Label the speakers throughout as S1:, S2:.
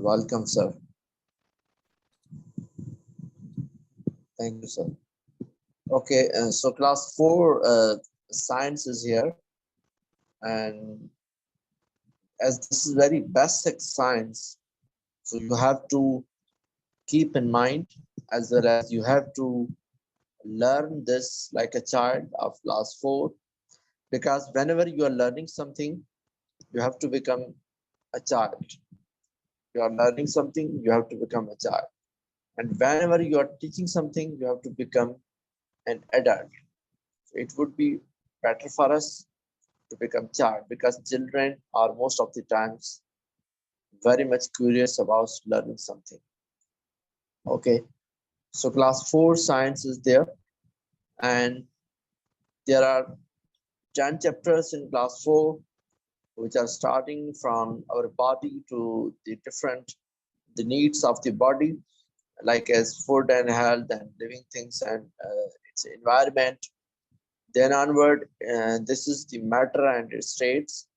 S1: Welcome, sir. Thank you, sir. Okay, so class 4 science is here, and as this is very basic science, so you have to keep in mind, as well as you have to learn this like a child of class 4, because whenever you are learning something, you have to become a child. You are learning something, you have to become a child. And whenever you are teaching something, you have to become an adult. So it would be better for us to become child, because children are most of the times very much curious about learning something. Okay, so class 4 science is there, and there are 10 chapters in class 4, which are starting from our body to the different the needs of the body, like as food and health and living things and its environment. Then onward, this is the matter and its states.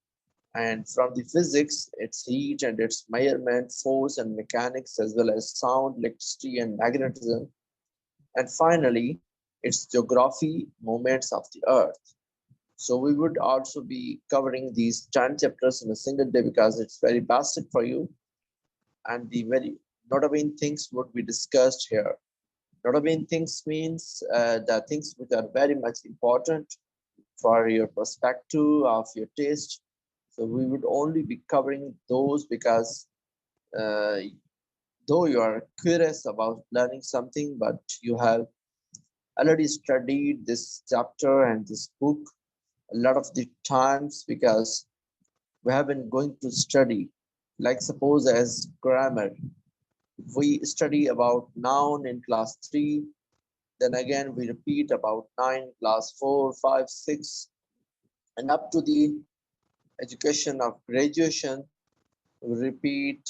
S1: And from the physics, its heat and its measurement, force and mechanics, as well as sound, electricity, and magnetism. And finally, its geography, movements of the earth. So we would also be covering these 10 chapters in a single day, because it's very basic for you. And the very notable things would be discussed here. Notable things means the things which are very much important for your perspective of your taste. So we would only be covering those, because uh, though you are curious about learning something, but you have already studied this chapter and this book a lot of the times, because we have been going to study, like suppose as grammar, we study about noun in class 3, then again we repeat about 9 class 4, 5, 6, and up to the education of graduation, we repeat,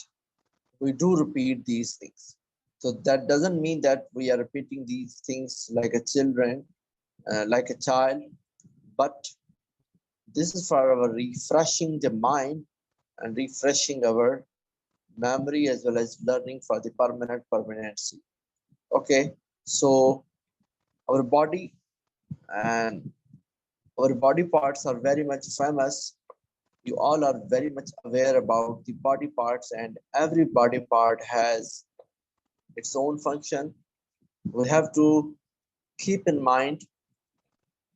S1: we do repeat these things. So that doesn't mean that we are repeating these things like a children, like a child, but this is for our refreshing the mind and refreshing our memory, as well as learning for the permanency. Okay, so our body and our body parts are very much famous. You all are very much aware about the body parts, and every body part has its own function. We have to keep in mind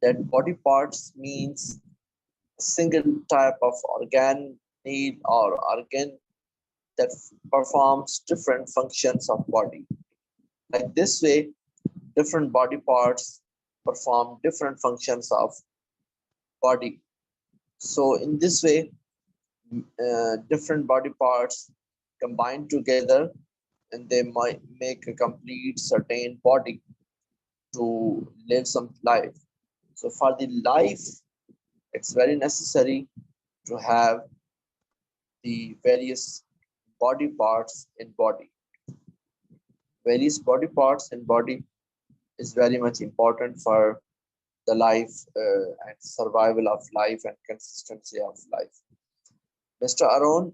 S1: that body parts means a single type of organ need or organ that performs different functions of body. Like this way, different body parts perform different functions of body. So in this way, different body parts combine together, and they might make a complete certain body to live some life. So for the life, it's very necessary to have the various body parts in body. Various body parts in body is very much important for the life and survival of life and consistency of life. Mr. Arun,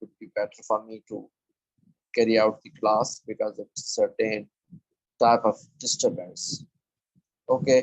S1: would be better for me to carry out the class, because of certain type of disturbance. Okay,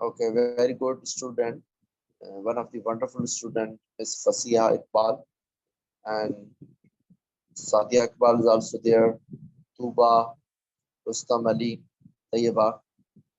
S1: Okay, very good student, one of the wonderful student, Miss Fasiha Iqbal, and Sadia Iqbal is also there, Tuba, Rustam Ali, Tayyiba.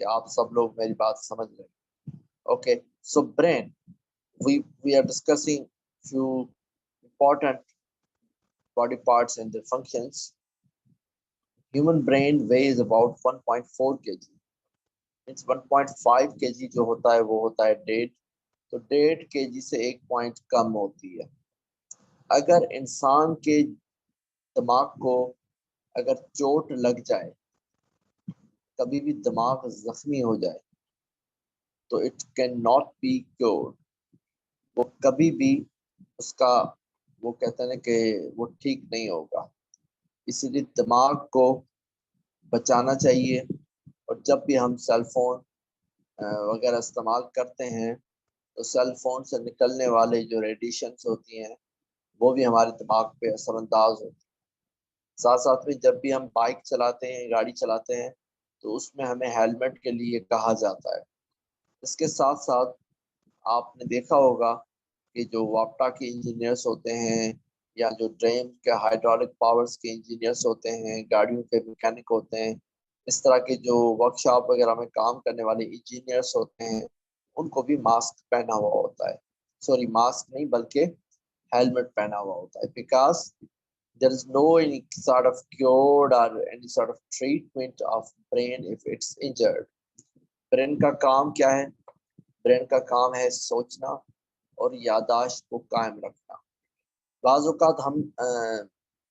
S1: کہ آپ سب لوگ میری بات سمجھ رہے ہیں. Okay so brain, we are discussing few important body parts and their functions. Human brain weighs about 1.4 kg. It's 1.5 kg جو ہوتا ہے وہ ہوتا ہے 1.5, تو 1.5 kg سے 1 پوائنٹ کم ہوتی ہے. اگر انسان کے دماغ کو اگر چوٹ لگ جائے, کبھی بھی دماغ زخمی ہو جائے, تو it can not be cured. وہ کبھی بھی اس کا وہ کہتے ہیں کہ وہ ٹھیک نہیں ہوگا. اسی لیے دماغ کو بچانا چاہیے. اور جب بھی ہم سیل فون وغیرہ استعمال کرتے ہیں تو سیل فون سے نکلنے والے جو ریڈیشنز ہوتی ہیں وہ بھی ہمارے دماغ پہ اثر انداز ہوتی ہیں. ساتھ ساتھ میں جب بھی ہم بائک چلاتے ہیں, گاڑی چلاتے ہیں, تو اس میں ہمیں ہیلمٹ کے لیے کہا جاتا ہے. اس کے ساتھ ساتھ آپ نے دیکھا ہوگا کہ جو واپٹا کے انجینئرس ہوتے ہیں یا جو ڈریم کے ہائیڈرولک پاورز کے انجینئرس ہوتے ہیں, گاڑیوں کے میکینک ہوتے ہیں, اس طرح کے جو ورک شاپ وغیرہ میں کام کرنے والے انجینئرس ہوتے ہیں, ان کو بھی ماسک پہنا ہوا ہوتا ہے. سوری, ماسک نہیں بلکہ ہیلمٹ پہنا ہوا ہوتا ہے. Because there is no any sort of cure or any sort of treatment of brain if it's injured. Brain کا کام کیا ہے؟ برین کا کام ہے سوچنا اور یادداشت کو قائم رکھنا. بعض اوقات ہم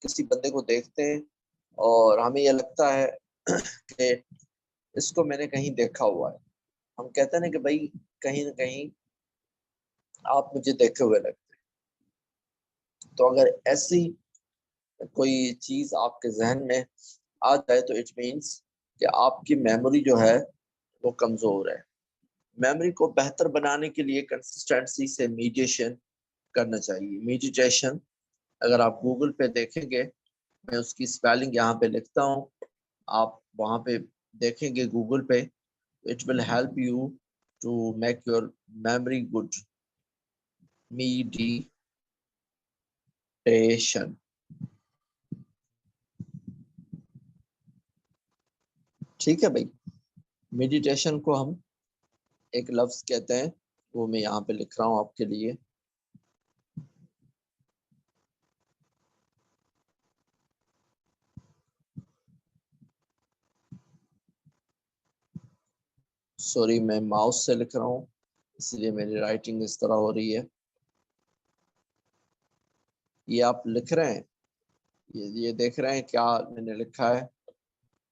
S1: کسی بندے کو دیکھتے ہیں اور ہمیں یہ لگتا ہے کہ اس کو میں نے کہیں دیکھا ہوا ہے. ہم کہتے ہیں نا کہ بھائی کہیں نہ کہیں آپ مجھے دیکھے ہوئے لگتے ہیں. تو اگر ایسی کوئی چیز آپ کے ذہن میں آ جائے تو اٹ مینس کہ آپ کی میموری جو ہے وہ کمزور ہے. میموری کو بہتر بنانے کے لیے کنسسٹنسی سے میڈیشن کرنا چاہیے. میڈیٹیشن اگر آپ گوگل پہ دیکھیں گے, میں اس کی سپیلنگ یہاں پہ لکھتا ہوں, آپ وہاں پہ دیکھیں گے گوگل پہ, it will help you to make your memory good. Meditation. ٹھیک ہے بھائی, میڈیٹیشن کو ہم ایک لفظ کہتے ہیں, وہ میں یہاں پہ لکھ رہا ہوں آپ کے لیے. سوری, میں ماؤس سے لکھ رہا ہوں اس لیے میری رائٹنگ اس طرح ہو رہی ہے. یہ آپ لکھ رہے ہیں, یہ دیکھ رہے ہیں کیا میں نے لکھا ہے؟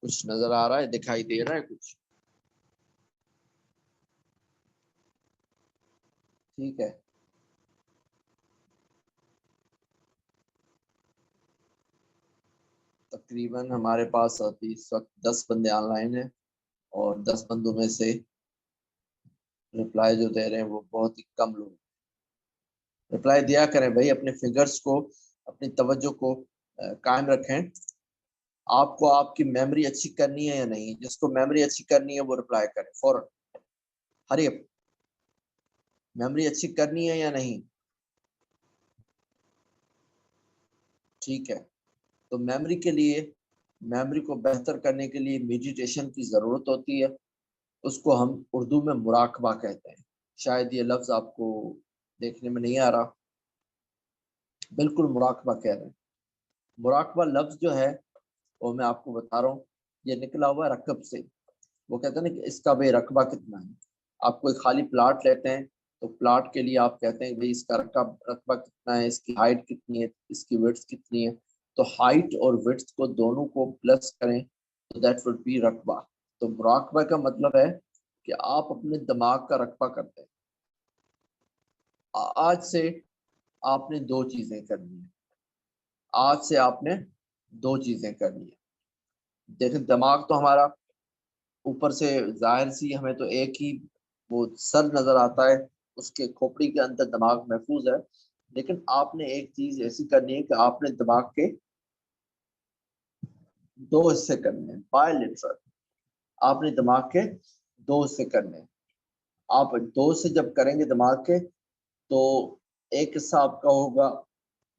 S1: کچھ نظر آ رہا ہے, دکھائی دے رہا ہے کچھ؟ ٹھیک ہے. تقریباً ہمارے پاس ابھی اس وقت 10 بندے آن لائن ہیں, اور 10 بندوں میں سے رپلائی جو دے رہے ہیں وہ بہت ہی کم لوگ. رپلائی دیا کریں بھائی, اپنے فنگرز کو, اپنی توجہ کو قائم رکھیں. آپ کو آپ کی میموری اچھی کرنی ہے یا نہیں؟ جس کو میموری اچھی کرنی ہے وہ رپلائی کرے فوراً. ہری اپ, میموری اچھی کرنی ہے یا نہیں؟ ٹھیک ہے. تو میموری کے لیے, میموری کو بہتر کرنے کے لیے میڈیٹیشن کی ضرورت ہوتی ہے. اس کو ہم اردو میں مراقبہ کہتے ہیں. شاید یہ لفظ آپ کو دیکھنے میں نہیں آ رہا. بالکل مراقبہ کہہ رہے ہیں. مراقبہ لفظ جو ہے وہ میں آپ کو بتا رہا ہوں, یہ نکلا ہوا ہے رقب سے. وہ کہتے ہیں نا کہ اس کا بھائی رقبہ کتنا ہے. آپ کوئی خالی پلاٹ لیتے ہیں تو پلاٹ کے لیے آپ کہتے ہیں بھائی اس کا رقبہ کتنا ہے, اس کی ہائٹ کتنی ہے, اس کی وڈث کتنی ہے. تو ہائٹ اور وڈث کو دونوں کو پلس کریں تو دیٹ وڈ بی رقبہ. تو مراقبہ کا مطلب ہے کہ آپ اپنے دماغ کا رقبہ کرتے ہیں. آج سے آپ نے 2 چیزیں کرنی ہیں. آج سے آپ نے 2 چیزیں کرنی ہیں. دیکھیں دماغ تو ہمارا اوپر سے ظاہر سی ہمیں تو ایک ہی وہ سر نظر آتا ہے, اس کے کھوپڑی کے اندر دماغ محفوظ ہے. لیکن آپ نے ایک چیز ایسی کرنی ہے کہ آپ نے دماغ کے 2 حصے کرنے ہیں. بائی لٹرل آپ نے دماغ کے 2 حصے کرنے ہیں. آپ 2 حصے جب کریں گے دماغ کے, تو ایک حصہ آپ کا ہوگا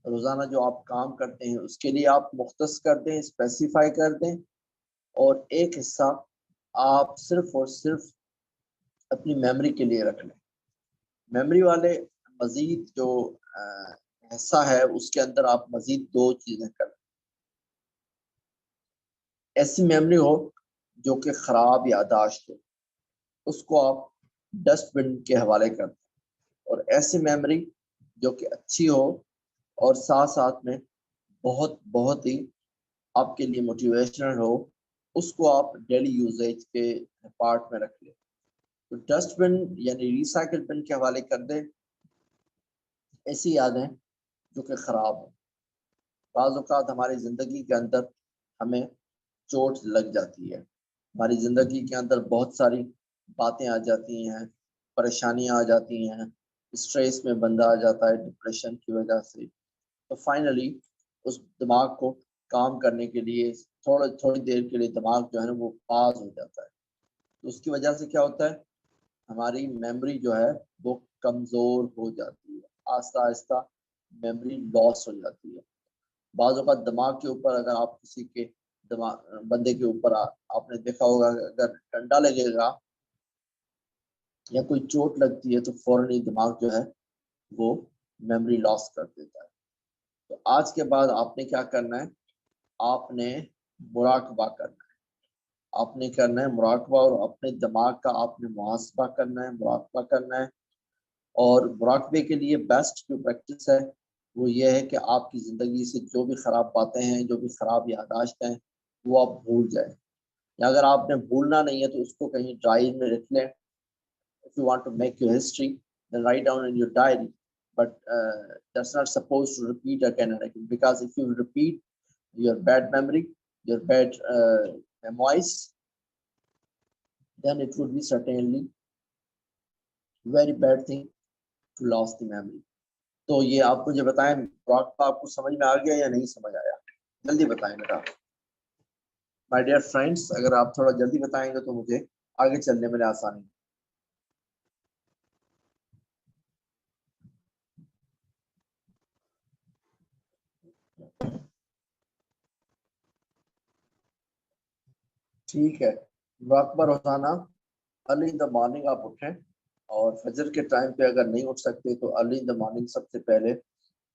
S1: روزانہ جو آپ کام کرتے ہیں اس کے لیے آپ مختص کر دیں, اسپیسیفائی کر دیں. اور ایک حصہ آپ صرف اور صرف اپنی میموری کے لیے رکھ لیں. میموری والے مزید جو حصہ ہے اس کے اندر آپ مزید 2 چیزیں کریں. ایسی میموری ہو جو کہ خراب یادداشت ہو، اس کو آپ ڈسٹ بن کے حوالے کر دیں. اور ایسی میموری جو کہ اچھی ہو اور ساتھ ساتھ میں بہت ہی آپ کے لیے موٹیویشنل ہو، اس کو آپ ڈیلی یوزیج کے پارٹ میں رکھ لیں. تو ڈسٹ بن یعنی ریسائکل بن کے حوالے کر دیں ایسی یادیں جو کہ خراب ہوں. بعض اوقات ہماری زندگی کے اندر ہمیں چوٹ لگ جاتی ہے، ہماری زندگی کے اندر بہت ساری باتیں آ جاتی ہیں، پریشانیاں آ جاتی ہیں، اسٹریس میں بندہ آ جاتا ہے ڈپریشن کی وجہ سے. تو فائنلی اس دماغ کو کام کرنے کے لیے تھوڑی دیر کے لیے دماغ جو ہے نا وہ پاز ہو جاتا ہے. تو اس کی وجہ سے کیا ہوتا ہے، ہماری میموری جو ہے وہ کمزور ہو جاتی ہے، آہستہ آہستہ میموری لاس ہو جاتی ہے. بعض اوقات دماغ کے اوپر اگر آپ کسی کے بندے کے اوپر آپ نے دیکھا ہوگا اگر ڈنڈا لگے گا یا کوئی چوٹ لگتی ہے تو فوراً دماغ جو ہے وہ میموری لاس کر دیتا ہے. تو آج کے بعد آپ نے کیا کرنا ہے، آپ نے مراقبہ کرنا ہے. آپ نے کرنا ہے مراقبہ، اور اپنے دماغ کا آپ نے محاسبہ کرنا ہے، مراقبہ کرنا ہے. اور مراقبے کے لیے بیسٹ جو پریکٹس ہے وہ یہ ہے کہ آپ کی زندگی سے جو بھی خراب باتیں ہیں، جو بھی خراب یادداشت ہیں، وہ آپ بھول جائیں. یا اگر آپ نے بھولنا نہیں ہے تو اس کو کہیں ڈائری میں لکھ لیں. If you want to make your history, then write down in your diary. But that's not supposed to repeat again and again, because if you repeat your bad memory, your bad memoirs, then it would be certainly very bad thing to lose the memory. تو یہ آپ مجھے بتائیں مراقبہ آپ کو سمجھ میں آ گیا یا نہیں سمجھ آیا؟ جلدی بتائیں بیٹا. مائی ڈیئر فرینڈس، اگر آپ تھوڑا جلدی بتائیں گے تو مجھے آگے چلنے میں آسانی. ٹھیک ہے، مراقبہ روزانہ ارلی ان دا مارننگ آپ اٹھیں، اور فجر کے ٹائم پہ اگر نہیں اٹھ سکتے تو ارلی ان دا مارننگ سب سے پہلے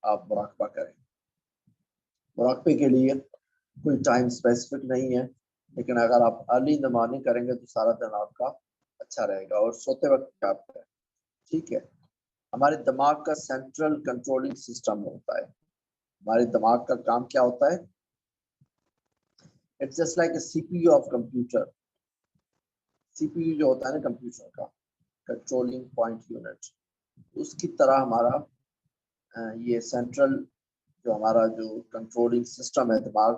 S1: آپ مراقبہ کریں. مراقبے کے لیے کوئی ٹائم اسپیسیفک نہیں ہے، لیکن اگر آپ ارلی ان دا مارننگ کریں گے تو سارا دن آپ کا اچھا رہے گا. اور سوتے وقت آپ کریں. ٹھیک ہے، ہمارے دماغ کا سینٹرل کنٹرولنگ سسٹم ہوتا ہے. ہمارے دماغ کا کام کیا ہوتا ہے؟ It's just like a C P U of computer. C P U جو ہوتا ہے نا کمپیوٹر کا، کنٹرولنگ پوائنٹ یونٹ، اس کی طرح ہمارا یہ سینٹرل جو ہمارا جو کنٹرولنگ سسٹم ہے دماغ،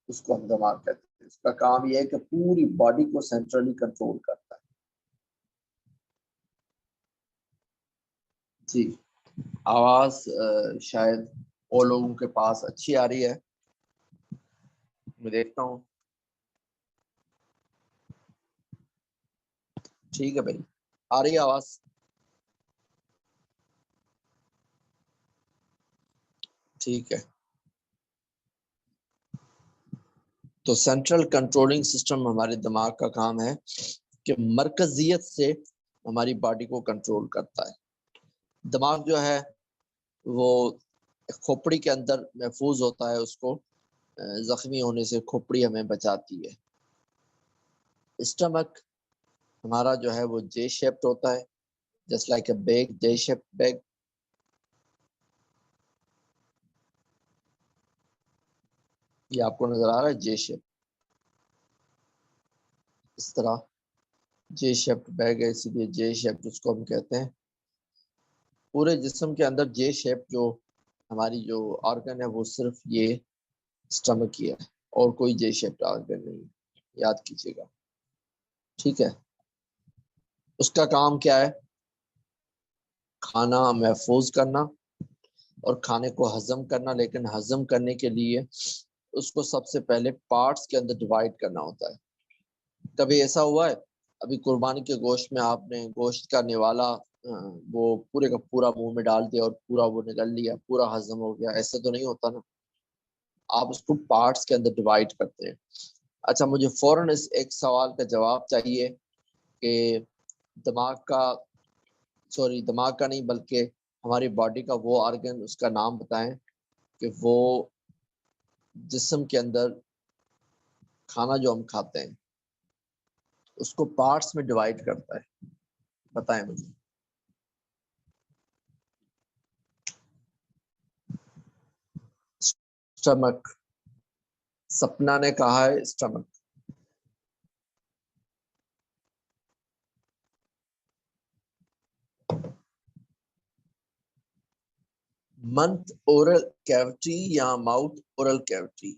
S1: اس کو ہم دماغ کہتے ہیں. اس کا کام یہ ہے کہ پوری باڈی کو سینٹرلی کنٹرول کرتا ہے. جی، آواز شاید اور لوگوں کے پاس اچھی آ رہی ہے، میں دیکھتا ہوں. ٹھیک ہے بھائی، آ رہی ہے آواز؟ ٹھیک ہے. تو سینٹرل کنٹرولنگ سسٹم ہمارے دماغ کا کام ہے کہ مرکزیت سے ہماری باڈی کو کنٹرول کرتا ہے. دماغ جو ہے وہ کھوپڑی کے اندر محفوظ ہوتا ہے، اس کو زخمی ہونے سے کھوپڑی ہمیں بچاتی ہے. اسٹمک ہمارا جو ہے وہ جے شیپڈ ہوتا ہے، just like a bag, J shaped bag. یہ آپ کو نظر آ رہا ہے جے شیپ، اس طرح جے شیپڈ بیگ ہے، اسی لیے جے شیپڈ اس کو ہم کہتے ہیں. پورے جسم کے اندر جے شیپ جو ہماری جو آرگن ہے وہ صرف یہ اسٹمک ہی ہے، اور کوئی جے شیپڈ آرگن نہیں، یاد کیجیے گا. ٹھیک ہے، اس کا کام کیا ہے؟ کھانا محفوظ کرنا اور کھانے کو ہضم کرنا. لیکن ہضم کرنے کے لیے اس کو سب سے پہلے پارٹس کے اندر ڈیوائڈ کرنا ہوتا ہے. کبھی ایسا ہوا ہے ابھی قربانی کے گوشت میں آپ نے گوشت کا نوالا وہ پورے کا پورا منہ میں ڈال دیا اور پورا وہ نگل لیا، پورا ہضم ہو گیا؟ ایسا تو نہیں ہوتا نا. آپ اس کو پارٹس کے اندر ڈیوائڈ کرتے ہیں. اچھا مجھے فوراً اس ایک سوال کا جواب چاہیے کہ دماغ کا نہیں بلکہ ہماری باڈی کا وہ آرگن، اس کا نام بتائیں کہ وہ جسم کے اندر کھانا جو ہم کھاتے ہیں اس کو پارٹس میں ڈیوائڈ کرتا ہے، بتائیں مجھے۔ اسٹمک، سپنا نے کہا ہے اسٹمک۔ منتھ اورل کیوٹی یا ماؤتھ اورل کیوٹی؟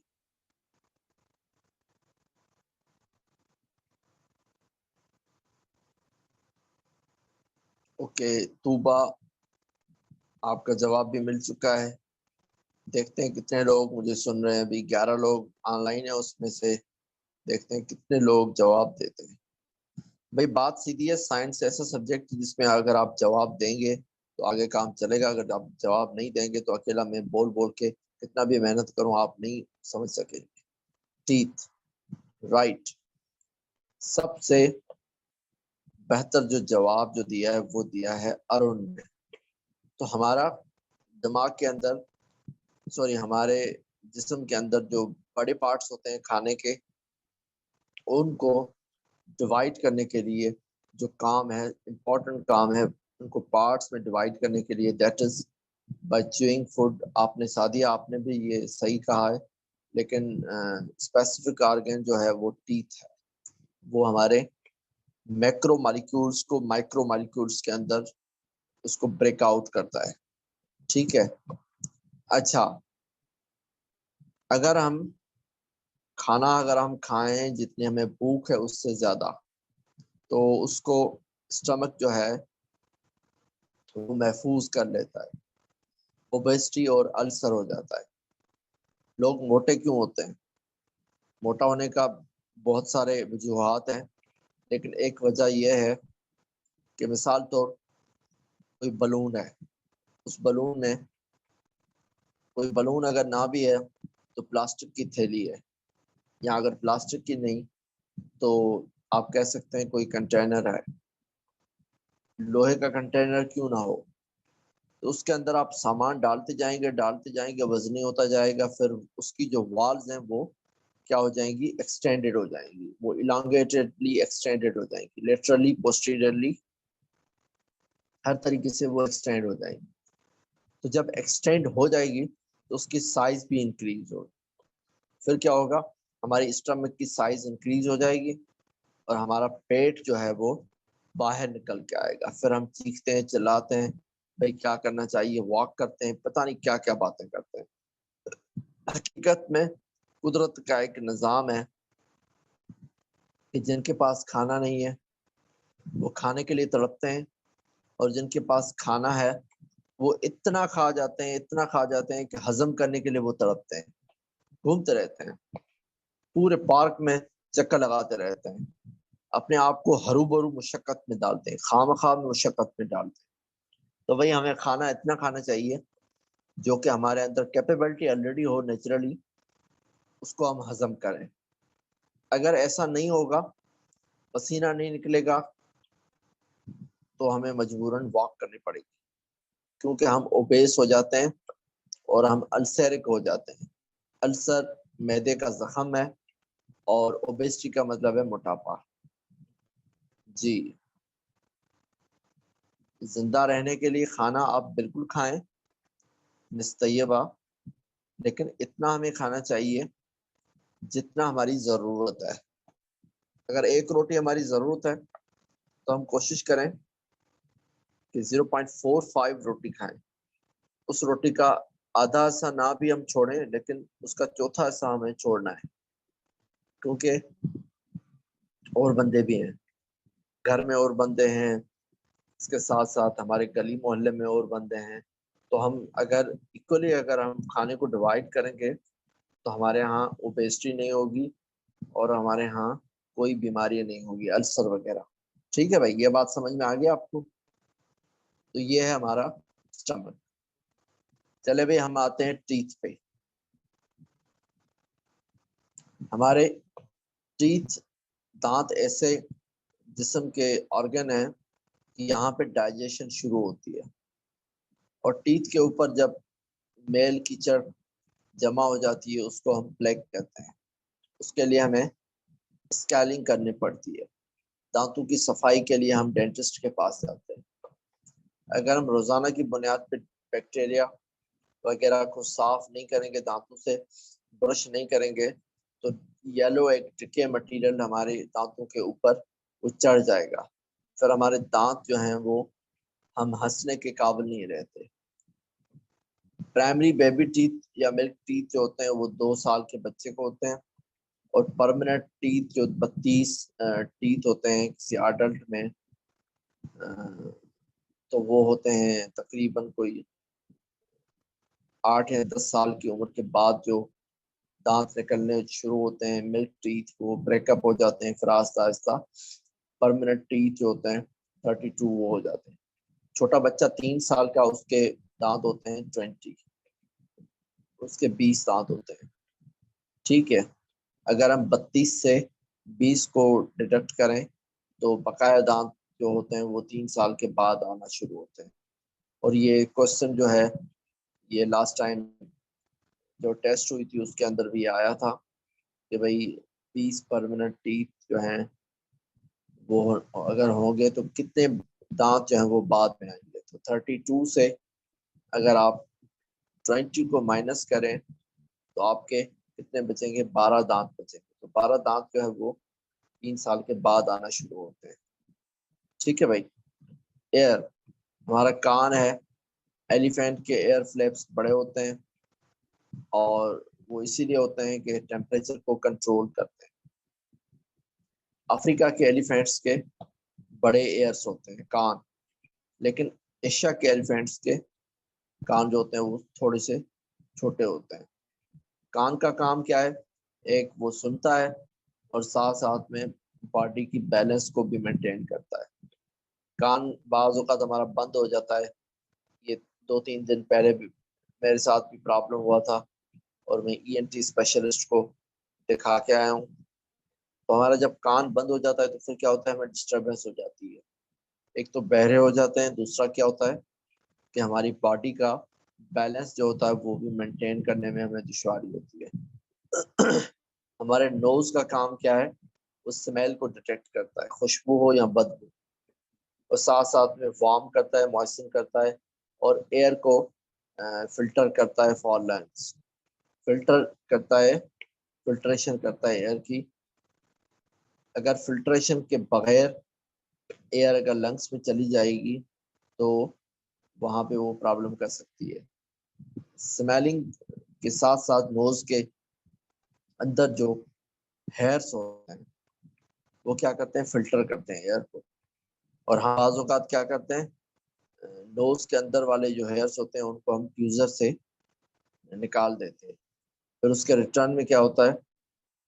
S1: اوکے طوبہ، آپ کا جواب بھی مل چکا ہے۔ دیکھتے ہیں کتنے لوگ مجھے سن رہے ہیں، ابھی 11 لوگ آن لائن ہیں، اس میں سے دیکھتے ہیں کتنے لوگ جواب دیتے ہیں۔ بھائی بات سیدھی ہے، سائنس ایسا سبجیکٹ جس میں اگر آپ جواب دیں گے تو آگے کام چلے گا، اگر آپ جواب نہیں دیں گے تو اکیلا میں بول بول کے کتنا بھی محنت کروں آپ نہیں سمجھ سکیں گے۔ Teeth, right. سب سے بہتر جو جواب جو دیا ہے وہ دیا ہے ارون نے۔ تو ہمارا دماغ کے اندر، سوری ہمارے جسم کے اندر جو بڑے پارٹس ہوتے ہیں کھانے کے، ان کو ڈیوائڈ کرنے کے لیے جو کام ہے، امپورٹنٹ کام ہے ان کو پارٹس میں ڈیوائڈ کرنے کے لیے، that is by chewing food. آپ نے سادیا، آپ نے بھی یہ صحیح کہا ہے، لیکن اسپیسیفک آرگن جو ہے وہ ٹیتھ ہے، وہ ہمارے میکرو مالیکولز کو مائکرو مالیکولز کے اندر اس کو بریک آؤٹ کرتا ہے، ٹھیک ہے۔ اچھا اگر ہم کھائیں جتنی ہمیں بھوک ہے اس سے زیادہ، تو اس کو اسٹمک جو ہے وہ محفوظ کر لیتا ہے، اوبیسٹی اور السر ہو جاتا ہے۔ لوگ موٹے کیوں ہوتے ہیں؟ موٹا ہونے کا بہت سارے وجوہات ہیں، لیکن ایک وجہ یہ ہے کہ مثال طور کوئی بلون ہے، اس بلون میں کوئی بلون اگر نہ بھی ہے تو پلاسٹک کی تھیلی ہے، یا اگر پلاسٹک کی نہیں تو آپ کہہ سکتے ہیں کوئی کنٹینر ہے، لوہے کا کنٹینر کیوں نہ ہو، تو اس کے اندر آپ سامان ڈالتے جائیں گے وزنی ہوتا جائے گا، پھر اس کی جو والز ہیں وہ کیا ہو جائیں گی؟ ایکسٹینڈڈ ہو جائیں گی، وہ elongatedly ایکسٹینڈڈ ہو جائیں گی، لیٹرلی پوسٹیریرلی ہر طریقے سے وہ ایکسٹینڈ ہو جائیں گی۔ تو جب ایکسٹینڈ ہو جائے گی تو اس کی سائز بھی انکریز ہوگی، پھر کیا ہوگا؟ ہماری اسٹمک کی سائز انکریز ہو جائے گی اور ہمارا پیٹ جو ہے وہ باہر نکل کے آئے گا، پھر ہم چیختے ہیں چلاتے ہیں، بھائی کیا کرنا چاہیے، واک کرتے ہیں، پتہ نہیں کیا کیا باتیں کرتے ہیں۔ حقیقت میں قدرت کا ایک نظام ہے کہ جن کے پاس کھانا نہیں ہے وہ کھانے کے لیے تڑپتے ہیں، اور جن کے پاس کھانا ہے وہ اتنا کھا جاتے ہیں کہ ہضم کرنے کے لیے وہ تڑپتے ہیں، گھومتے رہتے ہیں، پورے پارک میں چکر لگاتے رہتے ہیں، اپنے آپ کو ہرو برو مشقت میں ڈالتے ہیں، خواہ مشقت میں ڈالتے ہیں۔ تو وہی ہمیں کھانا اتنا کھانا چاہیے جو کہ ہمارے اندر کیپیبلٹی آلریڈی ہو نیچرلی، اس کو ہم ہضم کریں۔ اگر ایسا نہیں ہوگا، پسینہ نہیں نکلے گا، تو ہمیں مجبوراً واک کرنی پڑے گی، کیونکہ ہم اوبیس ہو جاتے ہیں اور ہم السرک ہو جاتے ہیں۔ السر معدے کا زخم ہے اور اوبیسٹی کا مطلب ہے موٹاپا۔ جی، زندہ رہنے کے لیے کھانا آپ بالکل کھائیں مستیبہ، لیکن اتنا ہمیں کھانا چاہیے جتنا ہماری ضرورت ہے۔ اگر ایک روٹی ہماری ضرورت ہے تو ہم کوشش کریں کہ 0.45 روٹی کھائیں، اس روٹی کا آدھا حصہ نہ بھی ہم چھوڑیں، لیکن اس کا چوتھا حصہ ہمیں چھوڑنا ہے، کیونکہ اور بندے بھی ہیں گھر میں، اور بندے ہیں، اس کے ساتھ ساتھ ہمارے گلی محلے میں اور بندے ہیں، تو ہم اگر ایکولی اگر ہم کھانے کو ڈیوائڈ کریں گے تو ہمارے ہاں اوبیسٹی نہیں ہوگی اور ہمارے ہاں کوئی بیماری نہیں ہوگی، السر وغیرہ۔ ٹھیک ہے بھائی، یہ بات سمجھ میں آ گیا آپ کو؟ تو یہ ہے ہمارا اسٹمک۔ چلے بھائی ہم آتے ہیں ٹیتھ پہ۔ ہمارے ٹیتھ دانت ایسے جسم کے آرگن ہیں کہ یہاں پہ ڈائجیشن شروع ہوتی ہے، اور ٹیتھ کے اوپر جب میل کیچڑ جمع ہو جاتی ہے اس کو ہم پلیک کہتے ہیں. اس کے لیے ہمیں اسکیلنگ کرنی پڑتی ہے. دانتوں کی صفائی کے لیے ہم ڈینٹسٹ کے پاس جاتے ہیں. اگر ہم روزانہ کی بنیاد پہ بیکٹیریا وغیرہ کو صاف نہیں کریں گے، دانتوں سے برش نہیں کریں گے، تو یلو ایک ٹکے مٹیریل ہمارے دانتوں کے اوپر وہ چڑھ جائے گا. پھر ہمارے دانت جو ہیں وہ ہم ہنسنے کے قابل نہیں رہتے. پرائمری بیبی ٹیتھ یا ملک ٹیتھ جو ہوتے ہیں وہ 2 سال کے بچے کو ہوتے ہیں، اور پرماننٹ ٹیتھ جو 32 ٹیتھ ہوتے ہیں کسی ایڈلٹ میں، تو وہ ہوتے ہیں تقریباً کوئی 8 یا 10 سال کی عمر کے بعد جو دانت نکلنے شروع ہوتے ہیں. ملک ٹیتھ وہ بریک اپ ہو جاتے ہیں، پھر آہستہ آہستہ پرماننٹ ٹیتھ جو ہوتے ہیں 32 وہ ہو جاتے ہیں. چھوٹا بچہ 3 سال کا، اس کے دانت ہوتے ہیں 20، اس کے 20 دانت ہوتے ہیں. ٹھیک ہے، اگر ہم 32 سے 20 کو ڈیڈکٹ کریں تو بقایا دانت جو ہوتے ہیں وہ 3 سال کے بعد آنا شروع ہوتے ہیں. اور یہ کوشچن جو ہے یہ لاسٹ ٹائم جو ٹیسٹ ہوئی تھی اس کے اندر بھی آیا تھا کہ بھائی 20 پرماننٹ ٹیتھ جو ہیں وہ اگر ہوں گے تو کتنے دانت جو ہیں وہ بعد میں آئیں گے. تو 32 سے اگر آپ 20 کو مائنس کریں تو آپ کے کتنے بچیں گے؟ 12 دانت بچیں گے. تو 12 دانت جو ہے وہ 3 سال کے بعد آنا شروع ہوتے ہیں. ٹھیک ہے بھائی. ایئر، ہمارا کان ہے، ایلیفینٹ کے ایئر فلیپس بڑے ہوتے ہیں، اور وہ اسی لیے ہوتے ہیں کہ ٹیمپریچر کو کنٹرول کرتے ہیں. افریقہ کے ایلیفینٹس کے بڑے ایئرس ہوتے ہیں کان، لیکن ایشیا کے ایلیفینٹس کے کان جو ہوتے ہیں وہ تھوڑے سے چھوٹے ہوتے ہیں. کان کا کام کیا ہے؟ ایک وہ سنتا ہے اور ساتھ ساتھ میں باڈی کی بیلنس کو بھی مینٹین کرتا ہے. کان بعض اوقات ہمارا بند ہو جاتا ہے. یہ 2-3 دن پہلے بھی میرے ساتھ بھی پرابلم ہوا تھا، اور میں ENT اسپیشلسٹ کو دکھا کے آیا ہوں. تو ہمارا جب کان بند ہو جاتا ہے تو پھر کیا ہوتا ہے؟ ہمیں ڈسٹربنس ہو جاتی ہے. ایک تو بہرے ہو جاتے ہیں، دوسرا کیا ہوتا ہے کہ ہماری باڈی کا بیلنس جو ہوتا ہے وہ بھی مینٹین کرنے میں ہمیں دشواری ہوتی ہے. ہمارے نوز کا کام کیا ہے؟ وہ اسمیل کو ڈیٹیکٹ کرتا ہے، خوشبو ہو یا بدبو، اور ساتھ ساتھ میں وارم کرتا ہے، موئسچن کرتا ہے، اور ایئر کو فلٹر کرتا ہے فار لنگس. فلٹر کرتا ہے، فلٹریشن کرتا ہے ایئر کی. اگر فلٹریشن کے بغیر ایئر اگر لنگس میں چلی جائے گی تو وہاں پہ وہ پرابلم کر سکتی ہے. اسمیلنگ کے ساتھ ساتھ نوز کے اندر جو ہیئرس ہوتے ہیں وہ کیا کرتے ہیں؟ فلٹر کرتے ہیں ایئر کو. اور ہم بعض اوقات کیا کرتے ہیں؟ نوز کے اندر والے جو ہیئرس ہوتے ہیں ان کو ہم ٹیوزر سے نکال دیتے ہیں. پھر اس کے ریٹرن میں کیا ہوتا ہے؟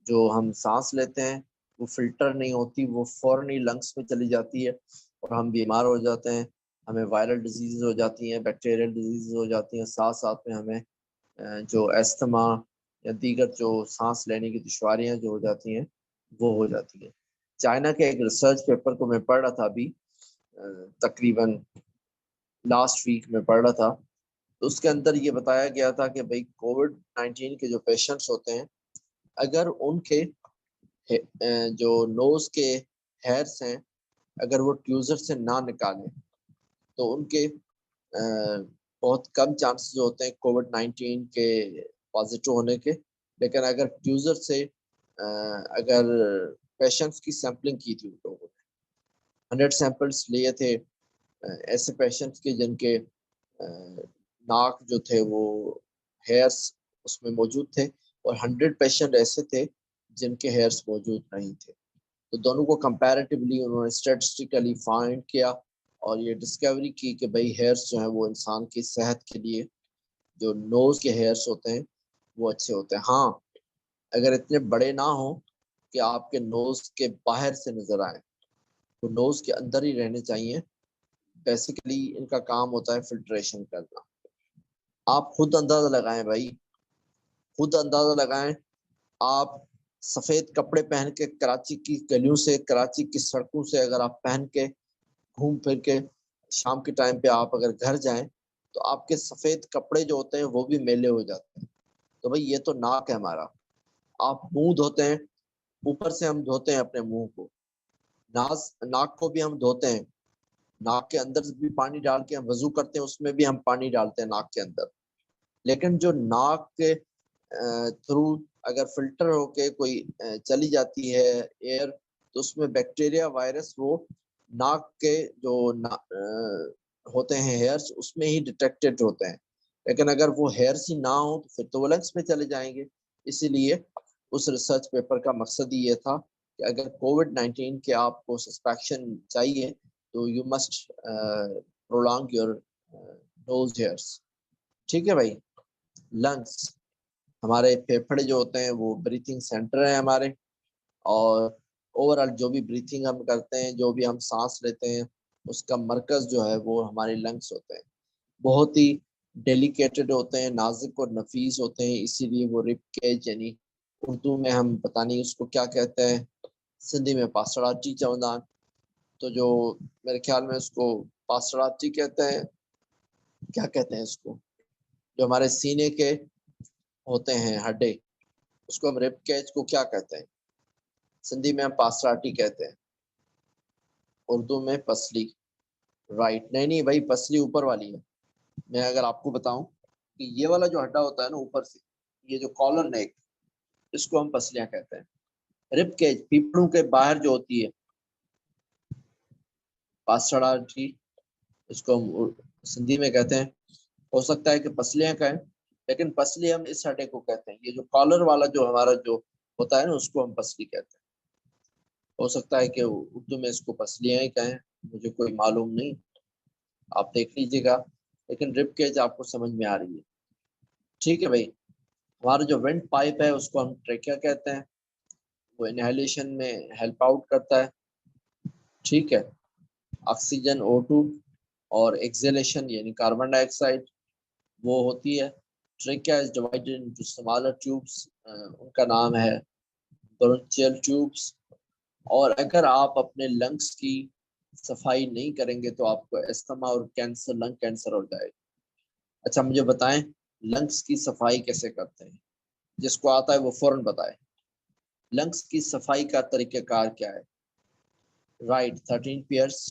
S1: جو ہم سانس لیتے ہیں وہ فلٹر نہیں ہوتی، وہ فوراً ہی لنگس میں چلی جاتی ہے، اور ہم بیمار ہو جاتے ہیں. ہمیں وائرل ڈیزیز ہو جاتی ہیں، بیکٹیریل ڈیزیز ہو جاتی ہیں، ساتھ ساتھ میں ہمیں جو ایستھما یا دیگر جو سانس لینے کی دشواریاں جو ہو جاتی ہیں وہ ہو جاتی ہیں. چائنا کے ایک ریسرچ پیپر کو میں پڑھ رہا تھا ابھی، تقریباً لاسٹ ویک میں پڑھ رہا تھا. تو اس کے اندر یہ بتایا گیا تھا کہ بھائی کووڈ-19 کے جو پیشنٹس ہوتے ہیں اگر ان کے جو نوز کے ہیئرس ہیں اگر وہ ٹیوزر سے نہ نکالیں تو ان کے بہت کم چانسز ہوتے ہیں کووڈ-19 کے پازیٹیو ہونے کے. لیکن اگر ٹیوزر سے اگر پیشنٹس کی سیمپلنگ کی تھی، ان لوگوں نے 100 سیمپلس لیے تھے ایسے پیشنٹس کے جن کے ناک جو تھے وہ ہیئرس اس میں موجود تھے، اور 100 پیشنٹ ایسے تھے جن کے ہیئرس موجود نہیں تھے. تو دونوں کو کمپیریٹیولی انہوں نے اسٹیٹسٹیکلی فائنڈ کیا اور یہ ڈسکوری کی کہ بھائی ہیئرس جو ہیں وہ انسان کی صحت کے لیے جو نوز کے ہیئرس ہوتے ہیں وہ اچھے ہوتے ہیں. ہاں اگر اتنے بڑے نہ ہوں کہ آپ کے نوز کے باہر سے نظر آئیں تو نوز کے اندر ہی رہنے چاہیے. بیسیکلی ان کا کام ہوتا ہے فلٹریشن کرنا. آپ خود اندازہ لگائیں بھائی، خود اندازہ لگائیں. آپ سفید کپڑے پہن کے کراچی کی گلیوں سے، کراچی کی سڑکوں سے اگر آپ پہن کے گھوم پھر کے شام کے ٹائم پہ آپ اگر گھر جائیں تو آپ کے سفید کپڑے جو ہوتے ہیں وہ بھی میلے ہو جاتے ہیں. تو بھائی یہ تو ناک ہے ہمارا. آپ منہ دھوتے ہیں، اوپر سے ہم دھوتے ہیں اپنے منہ کو، ناک کو بھی ہم دھوتے ہیں، ناک کے اندر بھی پانی ڈال کے ہم وضو کرتے ہیں، اس میں بھی ہم پانی ڈالتے ہیں ناک کے اندر. لیکن جو ناک کے تھرو اگر فلٹر ہو کے کوئی چلی جاتی ہے ایئر تو اس میں بیکٹیریا وائرس وہ ناک کے جو ہوتے ہیں ہیئرس اس میں ہی ڈیٹیکٹڈ ہوتے ہیں. لیکن اگر وہ ہیئرس ہی نہ ہو تو پھر تو وہ لنگس میں چلے جائیں گے. اسی لیے اس ریسرچ پیپر کا مقصد ہی یہ تھا کہ اگر کووڈ-19 کے آپ کو سسپیکشن چاہیے تو you must prolong your nose hairs. ٹھیک ہے بھائی. لنگس ہمارے پھیپھڑے جو ہوتے ہیں وہ بریتھنگ سینٹر ہیں ہمارے، اور اوور آل جو بھی بریتھنگ ہم کرتے ہیں، جو بھی ہم سانس لیتے ہیں، اس کا مرکز جو ہے وہ ہمارے لنگس ہوتے ہیں. بہت ہی ڈیلیکیٹڈ ہوتے ہیں، نازک اور نفیس ہوتے ہیں، اسی لیے وہ رب کیج یعنی اردو میں ہم پتہ نہیں اس کو کیا کہتے ہیں، سندھی میں پاسڑاٹی چوندان، تو جو میرے خیال میں اس کو پاسڑاٹی کہتے ہیں، کیا کہتے ہیں اس کو، جو ہمارے سینے کے ہوتے ہیں ہڈے، اس کو ہم رب کیج کو کیا کہتے ہیں؟ سندھی میں ہم پاسراٹی کہتے ہیں، اردو میں پسلی. رائٹ. نہیں بھائی، پسلی اوپر والی ہے. میں اگر آپ کو بتاؤں کہ یہ والا جو ہڈا ہوتا ہے نا اوپر سے، یہ جو کالر نیک، اس کو ہم پسلیاں کہتے ہیں. رب کیج پیپڑوں کے باہر جو ہوتی ہے، پاسراٹی، اس کو ہم سندھی میں کہتے ہیں. ہو سکتا ہے کہ پسلیاں کہیں، لیکن پسلی ہم اس ہڈے کو کہتے ہیں. یہ جو کالر والا جو ہمارا جو ہوتا ہے نا اس کو ہم پسلی کہتے ہیں. ہو سکتا ہے کہ اردو میں اس کو پسلیاں ہی کہیں، مجھے کوئی معلوم نہیں، آپ دیکھ لیجیے گا. لیکن رب کیج آپ کو سمجھ میں آ رہی ہے. ٹھیک ہے بھائی. ہمارا جو وینٹ پائپ ہے اس کو ہم ٹریکیا کہتے ہیں، وہ انہیلیشن میں ہیلپ آؤٹ کرتا ہے. ٹھیک ہے. آکسیجن O2 اور ایکزیلیشن یعنی کاربن ڈائی آکسائڈ وہ ہوتی ہے. ٹریکیا از ڈیوائڈڈ انٹو اسمالر ٹیوبس، ان کا نام ہے برونچیل ٹیوبس. اور اگر آپ اپنے لنگس کی صفائی نہیں کریں گے تو آپ کو استھما اور کینسر، لنگ کینسر ہو جائے گا. اچھا مجھے بتائیں لنگس کی صفائی کیسے کرتے ہیں؟ جس کو آتا ہے وہ فوراً بتائے. لنگس کی صفائی کا طریقہ کار کیا ہے؟ Right. 13 pairs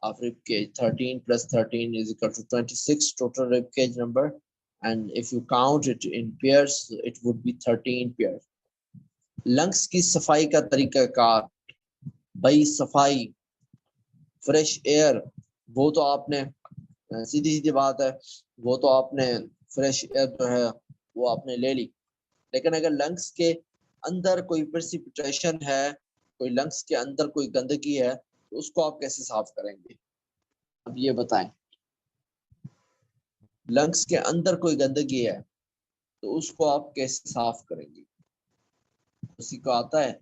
S1: of rib cage. 13 plus 13 is equal to 26 total rib cage number, and if you count it in pairs it would be 13 pairs. Lungs کی صفائی کا طریقہ کار بھائی، صفائی فریش ایئر، وہ تو آپ نے سیدھی بات ہے، وہ تو آپ نے فریش ایئر جو ہے وہ آپ نے لے لی. لیکن اگر لنگس کے اندر کوئی پرسیپیٹیشن ہے، کوئی لنگس کے اندر کوئی گندگی ہے تو اس کو آپ کیسے صاف کریں گے؟ اب یہ بتائیں. لنگس کے اندر کوئی گندگی ہے تو اس کو آپ کیسے صاف کریں گے؟ اسی کو آتا ہے؟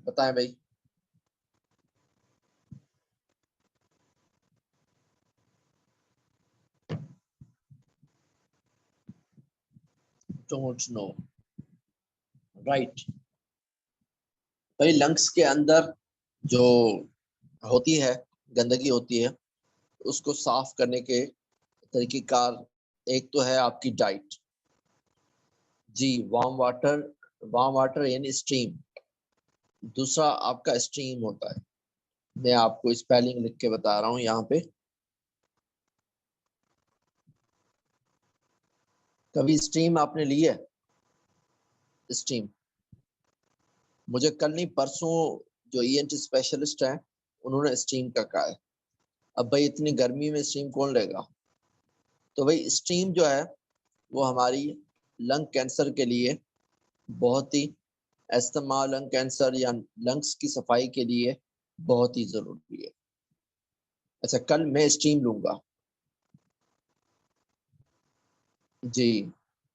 S1: بتائیں بھائی. Don't know. Right. بھائی لنگس کے اندر جو ہوتی ہے گندگی ہوتی ہے اس کو صاف کرنے کے طریقہ کار ایک تو ہے آپ کی ڈائٹ. جی وارم واٹر یعنی اسٹیم. دوسرا آپ کا اسٹیم ہوتا ہے. میں آپ کو اسپیلنگ لکھ کے بتا رہا ہوں یہاں پہ. کبھی اسٹیم آپ نے لی ہے؟ اسٹیم مجھے کل نہیں پرسوں جو ENT اسپیشلسٹ ہیں انہوں نے اسٹیم کا کہا ہے. اب بھائی اتنی گرمی میں اسٹیم کون لے گا؟ تو بھائی اسٹیم جو ہے وہ ہماری لنگ کینسر کے لیے بہت ہی، استھما، لنگ کینسر یا لنگس کی صفائی کے لیے بہت ہی ضروری ہے. اچھا کل میں اسٹیم لوں گا. جی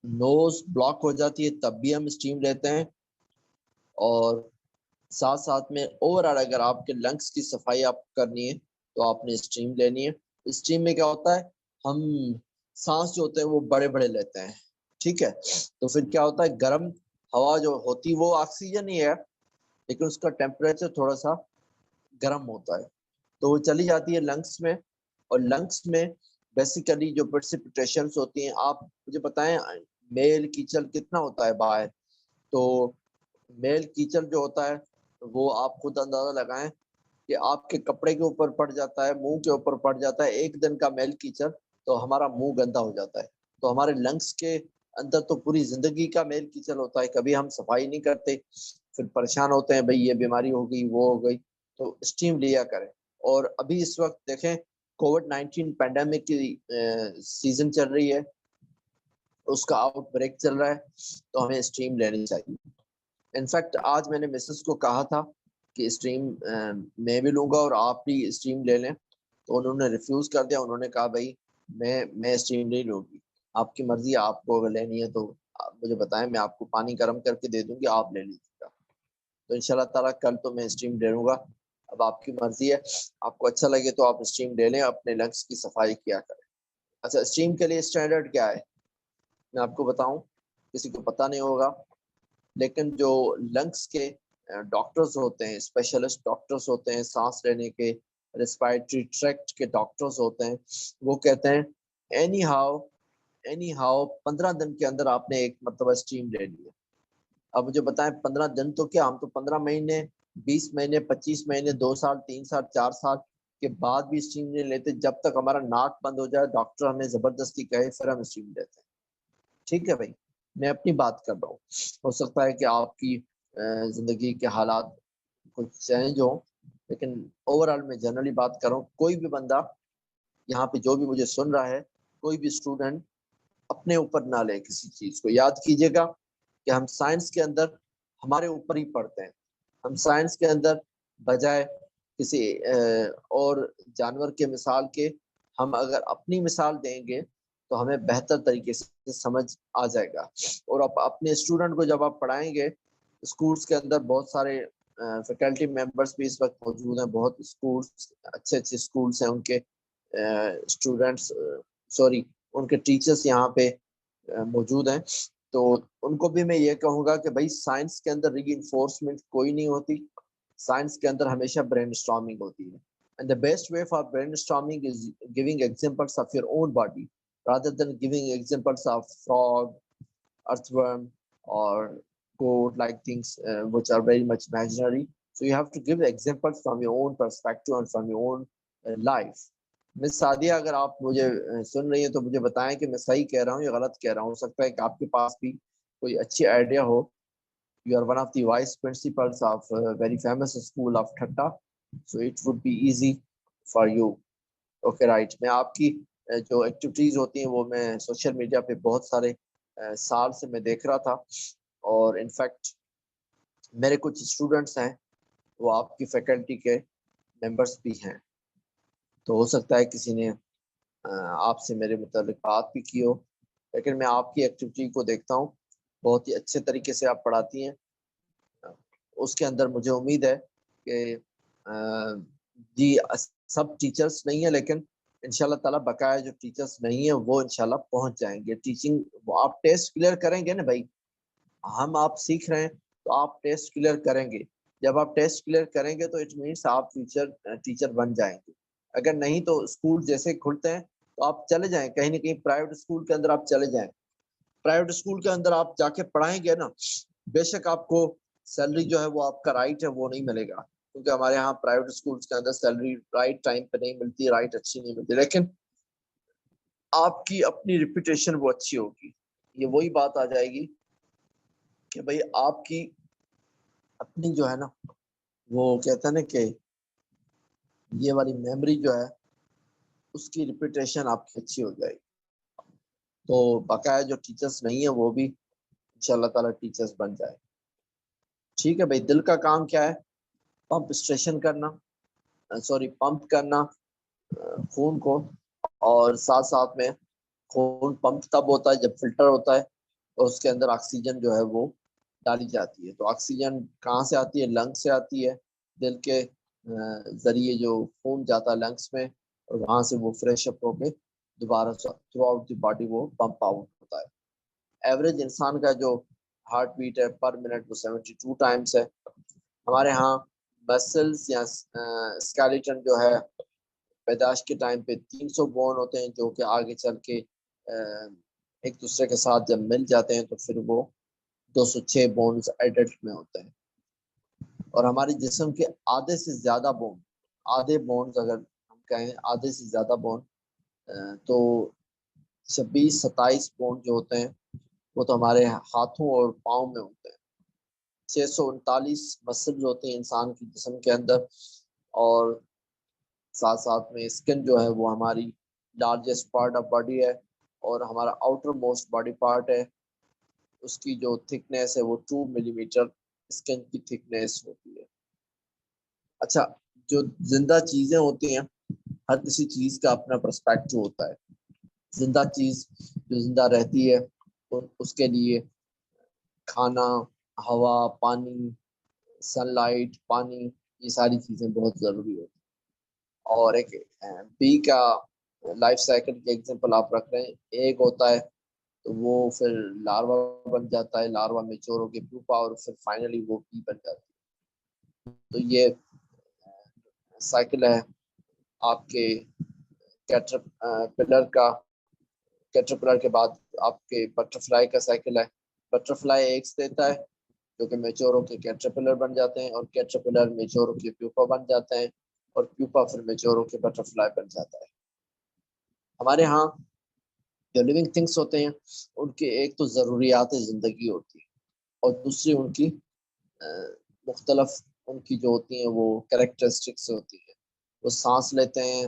S1: نوز بلاک ہو جاتی ہے تب بھی ہم اسٹیم لیتے ہیں، اور ساتھ ساتھ میں اوور آل اگر آپ کے لنگس کی صفائی آپ کرنی ہے تو آپ نے اسٹیم لینی ہے. اسٹیم میں کیا ہوتا ہے، ہم سانس جو ہوتے ہیں وہ بڑے بڑے لیتے ہیں. ٹھیک ہے. تو پھر کیا ہوتا ہے, گرم ہوا جو ہوتی وہ آکسیجن ہی ہے, لیکن اس کا ٹیمپریچر تھوڑا سا گرم ہوتا ہے, تو وہ چلی جاتی ہے لنگس میں, اور لنگس میں بیسیکلی جو پرسپیٹیشنز ہوتی ہیں, آپ مجھے بتائیں میل کیچل کتنا ہوتا ہے باہر. تو میل کیچل جو ہوتا ہے وہ آپ خود اندازہ لگائیں کہ آپ کے کپڑے کے اوپر پڑ جاتا ہے, منہ کے اوپر پڑ جاتا ہے, ایک دن کا میل کیچل تو ہمارا منہ گندا ہو جاتا ہے. تو ہمارے لنگس کے اندر تو پوری زندگی کا میل کیچل ہوتا ہے, کبھی ہم صفائی نہیں کرتے, پھر پریشان ہوتے ہیں بھئی یہ بیماری ہو گئی وہ ہو گئی. تو اسٹیم لیا کریں. اور ابھی اس وقت دیکھیں کووڈ-19 پینڈیمک کی سیزن چل رہی ہے, اس کا آؤٹ بریک چل رہا ہے, تو ہمیں اسٹیم لینی چاہیے. انفیکٹ آج میں نے مسز کو کہا تھا کہ اسٹریم میں بھی لوں گا اور آپ بھی اسٹریم لے لیں, تو انہوں نے ریفیوز کر دیا. انہوں نے کہا بھائی میں اسٹریم نہیں لوں گی, آپ کی مرضی, آپ کو اگر لینی ہے تو مجھے بتائیں, میں آپ کو پانی گرم کر کے دے دوں گی, آپ لے لیجیے گا. تو انشاءاللہ تعالیٰ کل تو میں اسٹریم لے لوں گا. اب آپ کی مرضی ہے, آپ کو اچھا لگے تو آپ اسٹریم لے لیں, اپنے لنگس کی صفائی کیا کریں. اچھا, اسٹریم کے لیے اسٹینڈرڈ کیا ہے میں آپ کو بتاؤں, کسی کو پتہ نہیں ہوگا, لیکن جو لنگس کے ڈاکٹرز ہوتے ہیں, اسپیشلسٹ ڈاکٹرز ہوتے ہیں, سانس لینے کے ریسپائرٹری ٹریکٹ کے ڈاکٹرز ہوتے ہیں, وہ کہتے ہیں اینی ہاؤ 15 دن کے اندر آپ نے ایک مرتبہ اسٹریم لے لی ہے. اب مجھے بتائیں 15 دن تو کیا, ہم تو 15 مہینے 20 مہینے 25 مہینے 2 سال 3 سال 4 سال کے بعد بھی اسٹریم نہیں لیتے. جب تک ہمارا ناک بند ہو جائے, ڈاکٹر ہمیں زبردستی کہے, پھر ہم اسٹریم لیتے ہیں. ٹھیک ہے بھائی, میں اپنی بات کر رہا ہوں. ہو سکتا ہے کہ آپ کی زندگی کے حالات کچھ چینج ہوں, لیکن اوورآل میں جنرلی بات کر رہا ہوں. کوئی بھی بندہ یہاں پہ جو بھی مجھے سن رہا ہے, کوئی بھی اسٹوڈنٹ اپنے اوپر نہ لے کسی چیز کو. یاد کیجیے گا کہ ہم سائنس کے اندر ہمارے اوپر ہی پڑھتے ہیں. ہم سائنس کے اندر بجائے کسی اور جانور کے مثال کے, ہم اگر اپنی مثال دیں گے تو ہمیں بہتر طریقے سے سمجھ آ جائے گا. اور آپ اپنے اسٹوڈنٹ کو جب آپ پڑھائیں گے, اسکولس کے اندر بہت سارے فیکلٹی ممبرس بھی اس وقت موجود ہیں, بہت اسکولس اچھے اسکولس ہیں, ان کے اسٹوڈنٹس ان کے ٹیچرس یہاں پہ موجود ہیں. تو ان کو بھی میں یہ کہوں گا کہ بھائی سائنس کے اندر ری انفورسمنٹ کوئی نہیں ہوتی, سائنس کے اندر ہمیشہ برین اسٹارمنگ ہوتی ہے. And the best way for brainstorming is giving examples of your own body rather than giving examples of frog, earthworm, or goat like things which are very much imaginary. So you have to give examples from your own perspective and from your own life. مس سعدیہ, اگر آپ مجھے سن رہی ہیں تو مجھے بتائیں کہ میں صحیح کہہ رہا ہوں یا غلط کہہ رہا ہوں. ہو سکتا ہے کہ آپ کے پاس بھی کوئی اچھی idea who. You are one of the vice principals of a very famous school of Thatta, so it would be easy for you. Okay, right. میں آپ کی جو ایکٹیویٹیز ہوتی ہیں وہ میں سوشل میڈیا پہ بہت سارے سال سے میں دیکھ رہا تھا, اور انفیکٹ میرے کچھ اسٹوڈنٹس ہیں وہ آپ کی فیکلٹی کے ممبرس بھی ہیں. تو ہو سکتا ہے کسی نے آپ سے میرے متعلق بات بھی کی ہو, لیکن میں آپ کی ایکٹیویٹی کو دیکھتا ہوں, بہت ہی اچھے طریقے سے آپ پڑھاتی ہیں. اس کے اندر مجھے امید ہے کہ جی سب ٹیچرز نہیں ہیں, لیکن انشاءاللہ تعالیٰ بقایا جو ٹیچرز نہیں ہیں وہ انشاءاللہ پہنچ جائیں گے. ٹیچنگ آپ ٹیسٹ کلیئر کریں گے نا بھائی, ہم آپ سیکھ رہے ہیں تو آپ ٹیسٹ کلیئر کریں گے. جب آپ ٹیسٹ کلیئر کریں گے تو اٹ مینس آپ فیوچر ٹیچر بن جائیں گے. اگر نہیں تو اسکول جیسے کھلتے ہیں تو آپ چلے جائیں کہیں نہ کہیں پرائیویٹ اسکول کے اندر, آپ چلے جائیں پرائیویٹ اسکول کے اندر, آپ جا کے پڑھائیں گے نا, بے شک آپ کو سیلری جو ہے وہ آپ کا رائٹ ہے وہ نہیں ملے گا, کیونکہ ہمارے یہاں پرائیویٹ اسکولس کے اندر سیلری رائٹ ٹائم پہ نہیں ملتی, رائٹ اچھی نہیں ملتی, لیکن آپ کی اپنی ریپوٹیشن وہ اچھی ہوگی. یہ وہی بات آ جائے گی کہ بھئی آپ کی اپنی جو ہے نا, وہ کہتے ہیں نا کہ یہ والی میموری جو ہے اس کی ریپوٹیشن آپ کی اچھی ہو جائے گی. تو بقایا جو ٹیچرز نہیں ہیں وہ بھی انشاءاللہ تعالیٰ ٹیچرز بن جائے. ٹھیک ہے بھائی, دل کا کام کیا ہے, پمپ اسٹیشن کرنا, پمپ کرنا خون کو, اور ساتھ ساتھ میں خون پمپ تب ہوتا ہے جب فلٹر ہوتا ہے اور اس کے اندر آکسیجن جو ہے وہ ڈالی جاتی ہے. تو آکسیجن کہاں سے آتی ہے, لنگ سے آتی ہے. دل کے ذریعے جو خون جاتا ہے لنگس میں, اور وہاں سے وہ فریش اپ ہو کے دوبارہ تھرو آؤٹ دی باڈی وہ پمپ آؤٹ ہوتا ہے. ایوریج انسان کا جو ہارٹ بیٹ ہے پر منٹ وہ 72 ٹائمس ہے. ہمارے ہاں مسلس یا اسکیلیٹن جو ہے پیدائش کے ٹائم پہ 300 بون ہوتے ہیں جو کہ آگے چل کے ایک دوسرے کے ساتھ جب مل جاتے ہیں تو پھر وہ 206 بونز ایڈلٹ میں ہوتے ہیں. اور ہمارے جسم کے آدھے سے زیادہ بون، آدھے بونز اگر ہم کہیں آدھے سے زیادہ بون تو 26-27 بون جو ہوتے ہیں وہ تو ہمارے ہاتھوں اور پاؤں میں ہوتے ہیں. 639 مسلز ہوتے ہیں انسان کے جسم کے اندر، اور ساتھ ساتھ میں اسکن جو ہے وہ ہماری لارجسٹ پارٹ آف باڈی ہے اور ہمارا آؤٹر موسٹ باڈی پارٹ ہے. اس کی جو تھکنیس ہے وہ 2 ملی میٹر اسکن کی تھکنیس ہوتی ہے. اچھا، جو زندہ چیزیں ہوتی ہیں ہر کسی چیز کا اپنا پرسپیکٹو ہوتا ہے. زندہ چیز جو زندہ رہتی ہے اس کے لیے کھانا، ہوا، پانی، سن لائٹ، پانی، یہ ساری چیزیں بہت ضروری ہوتی ہیں. اور ایک بی کا لائف سائیکل کی ایگزامپل آپ رکھ رہے ہیں، ایک ہوتا ہے تو وہ پھر لاروا بن جاتا ہے، لاروا میچور ہو کے پوپا، اور پھر فائنلی وہ بی بن جاتی ہے. تو یہ سائیکل ہے آپ کے کیٹرپلر کا. کیٹرپلر کے بعد آپ کے بٹرفلائی کا سائیکل ہے. بٹرفلائی ایگز دیتا ہے جو کہ میچور ہو کے کیٹرپلر بن جاتے ہیں، اور کیٹرپلر میچور ہو کے پیوپا بن جاتے ہیں، اور پیوپا پھر میچور ہو کے بٹرفلائی بن جاتا ہے. ہمارے ہاں جو لیونگ تھنگس ہوتے ہیں ان کے ایک تو ضروریات زندگی ہوتی ہے، اور دوسری ان کی مختلف ان کی جو ہوتی ہیں وہ کریکٹرسٹکس ہوتی ہیں. وہ سانس لیتے ہیں،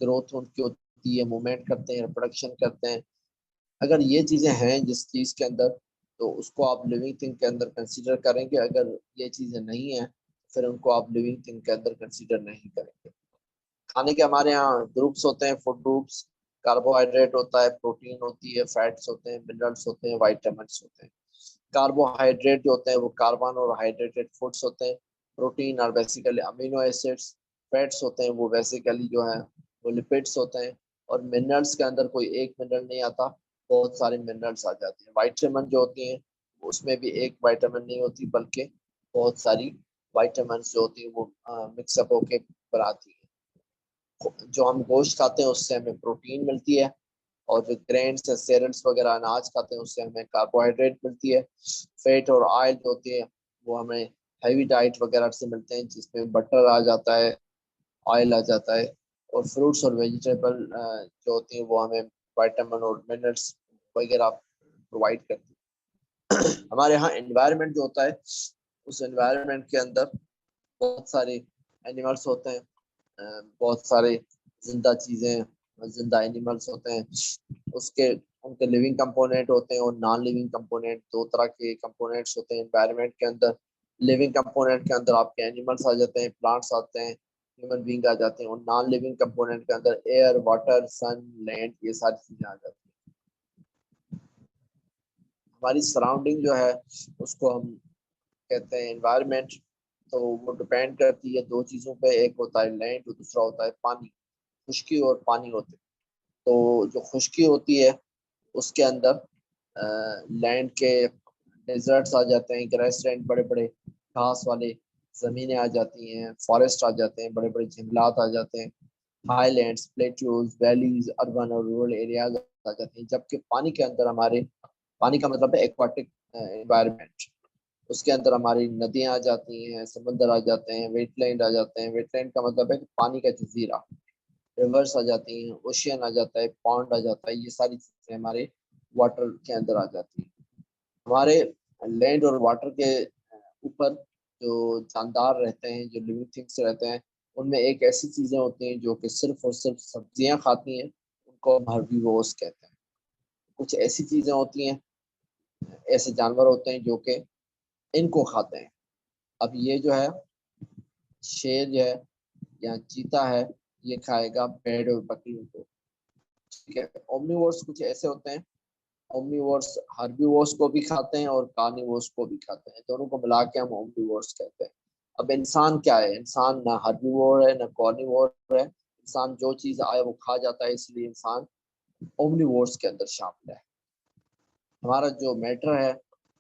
S1: گروتھ ان کی ہوتی ہے، موومنٹ کرتے ہیں، ریپروڈکشن کرتے ہیں. اگر یہ چیزیں ہیں جس چیز کے اندر تو اس کو آپ لیونگ تھنگ کے اندر کنسیڈر کریں گے. اگر یہ چیزیں نہیں ہیں پھر ان کو آپ لیونگ تھنگ کے اندر کنسیڈر نہیں کریں گے. کھانے کے ہمارے یہاں گروپس ہوتے ہیں، فوڈ گروپس. کاربوہائیڈریٹ ہوتا ہے، پروٹین ہوتی ہے، فیٹس ہوتے ہیں، منرلس ہوتے ہیں، وائٹامنس ہوتے ہیں. کاربوہائیڈریٹ جو ہوتے ہیں وہ کاربن اور ہائیڈریٹڈ فوڈس ہوتے ہیں. پروٹین اور بیسیکلی امینو ایسڈس. فیٹس ہوتے ہیں وہ بیسیکلی جو ہیں وہ لپڈس ہوتے ہیں. اور منرلس کے اندر کوئی ایک منرل نہیں آتا، بہت سارے منرلس آ جاتے ہیں. وائٹامن جو ہوتی ہیں اس میں بھی ایک وائٹامن نہیں ہوتی بلکہ بہت ساری وائٹامنس جو ہوتی ہیں وہ مکس اپ ہو کے بناتی ہیں. جو ہم گوشت کھاتے ہیں اس سے ہمیں پروٹین ملتی ہے، اور جو گرینس یا سیرلس وغیرہ اناج کھاتے ہیں اس سے ہمیں کاربوہائیڈریٹ ملتی ہے. فیٹ اور آئل جو ہوتی ہے وہ ہمیں ہیوی ڈائٹ وغیرہ سے ملتے ہیں جس میں بٹر آ جاتا ہے، آئل آ جاتا ہے. اور فروٹس اور ویجیٹیبل جو ہوتی ہیں وہ ہمیں وائٹامن اور منرلس وغیرہ پرووائڈ کرتی ہیں. ہمارے یہاں انوائرمنٹ جو ہوتا ہے اس انوائرمنٹ کے اندر بہت سارے اینیملس ہوتے ہیں، بہت سارے زندہ چیزیں، زندہ اینیملس ہوتے ہیں. اس کے ان کے لیونگ کمپوننٹ ہوتے ہیں اور نان لیونگ کمپوننٹ. دو طرح کے کمپوننٹس ہوتے ہیں انوائرمنٹ کے اندر. لیونگ کمپوننٹ کے اندر آپ کے اینیملس آ جاتے ہیں، پلانٹس آتے ہیں، ہیومن بینگ آ جاتے ہیں. اور نان لیونگ کمپوننٹ کے اندر ایئر، واٹر، سن، لینڈ، یہ ساری چیزیں آ جاتی ہیں. ہماری سراؤنڈنگ جو ہے اس کو ہم کہتے ہیں انوائرمنٹ. تو وہ ڈپینڈ کرتی ہے دو چیزوں پہ، ایک ہوتا ہے لینڈ اور دوسرا ہوتا ہے پانی. خشکی اور پانی ہوتے ہیں. تو جو خشکی ہوتی ہے اس کے اندر لینڈ کے ڈیزرٹس آ جاتے ہیں، گریس لینڈ، بڑے بڑے گھاس والے زمینیں آ جاتی ہیں، فارسٹ آ جاتے ہیں، بڑے بڑے جنگلات آ جاتے ہیں، highlands, plateaus, valleys, urban اور رورل ایریاز آ جاتے ہیں. جبکہ پانی کے اندر ہمارے، پانی کا مطلب ہے ایکواٹک انوائرمنٹ، اس کے اندر ہماری ندیاں آ جاتی ہیں، سمندر آ جاتے ہیں، ویٹ لینڈ آ جاتے ہیں. ویٹ لینڈ کا مطلب ہے کہ پانی کا جزیرہ. ریورس آ جاتی ہیں، اوشین آ جاتا ہے، پونڈ آ جاتا ہے. یہ ساری چیزیں ہمارے واٹر کے اندر آ جاتی ہیں. ہمارے لینڈ اور واٹر کے اوپر جو جاندار رہتے ہیں، جو لیونگ تھنگس رہتے ہیں، ان میں ایک ایسی چیزیں ہوتی ہیں جو کہ صرف اور صرف سبزیاں کھاتی ہیں، ان کو ہم ہربیورس کہتے ہیں. کچھ ایسی چیزیں ہوتی ہیں، ایسے جانور ہوتے ہیں جو کہ ان کو کھاتے ہیں. اب یہ جو ہے شیر ہے یا چیتا ہے، یہ کھائے گا بھیڑ اور بکریوں کو. ٹھیک ہے. اومنیورس کچھ ایسے ہوتے ہیں، اومنیورس ہربیورس کو بھی کھاتے ہیں اور کارنیورس کو بھی کھاتے ہیں. دونوں کو ملا کے ہم اومنیورس کہتے ہیں. اب انسان کیا ہے؟ انسان نہ ہربیور ہے نہ کارنیور ہے. انسان جو چیز آئے وہ کھا جاتا ہے، اس لیے انسان اومنیورس کے اندر شامل ہے. ہمارا جو میٹر ہے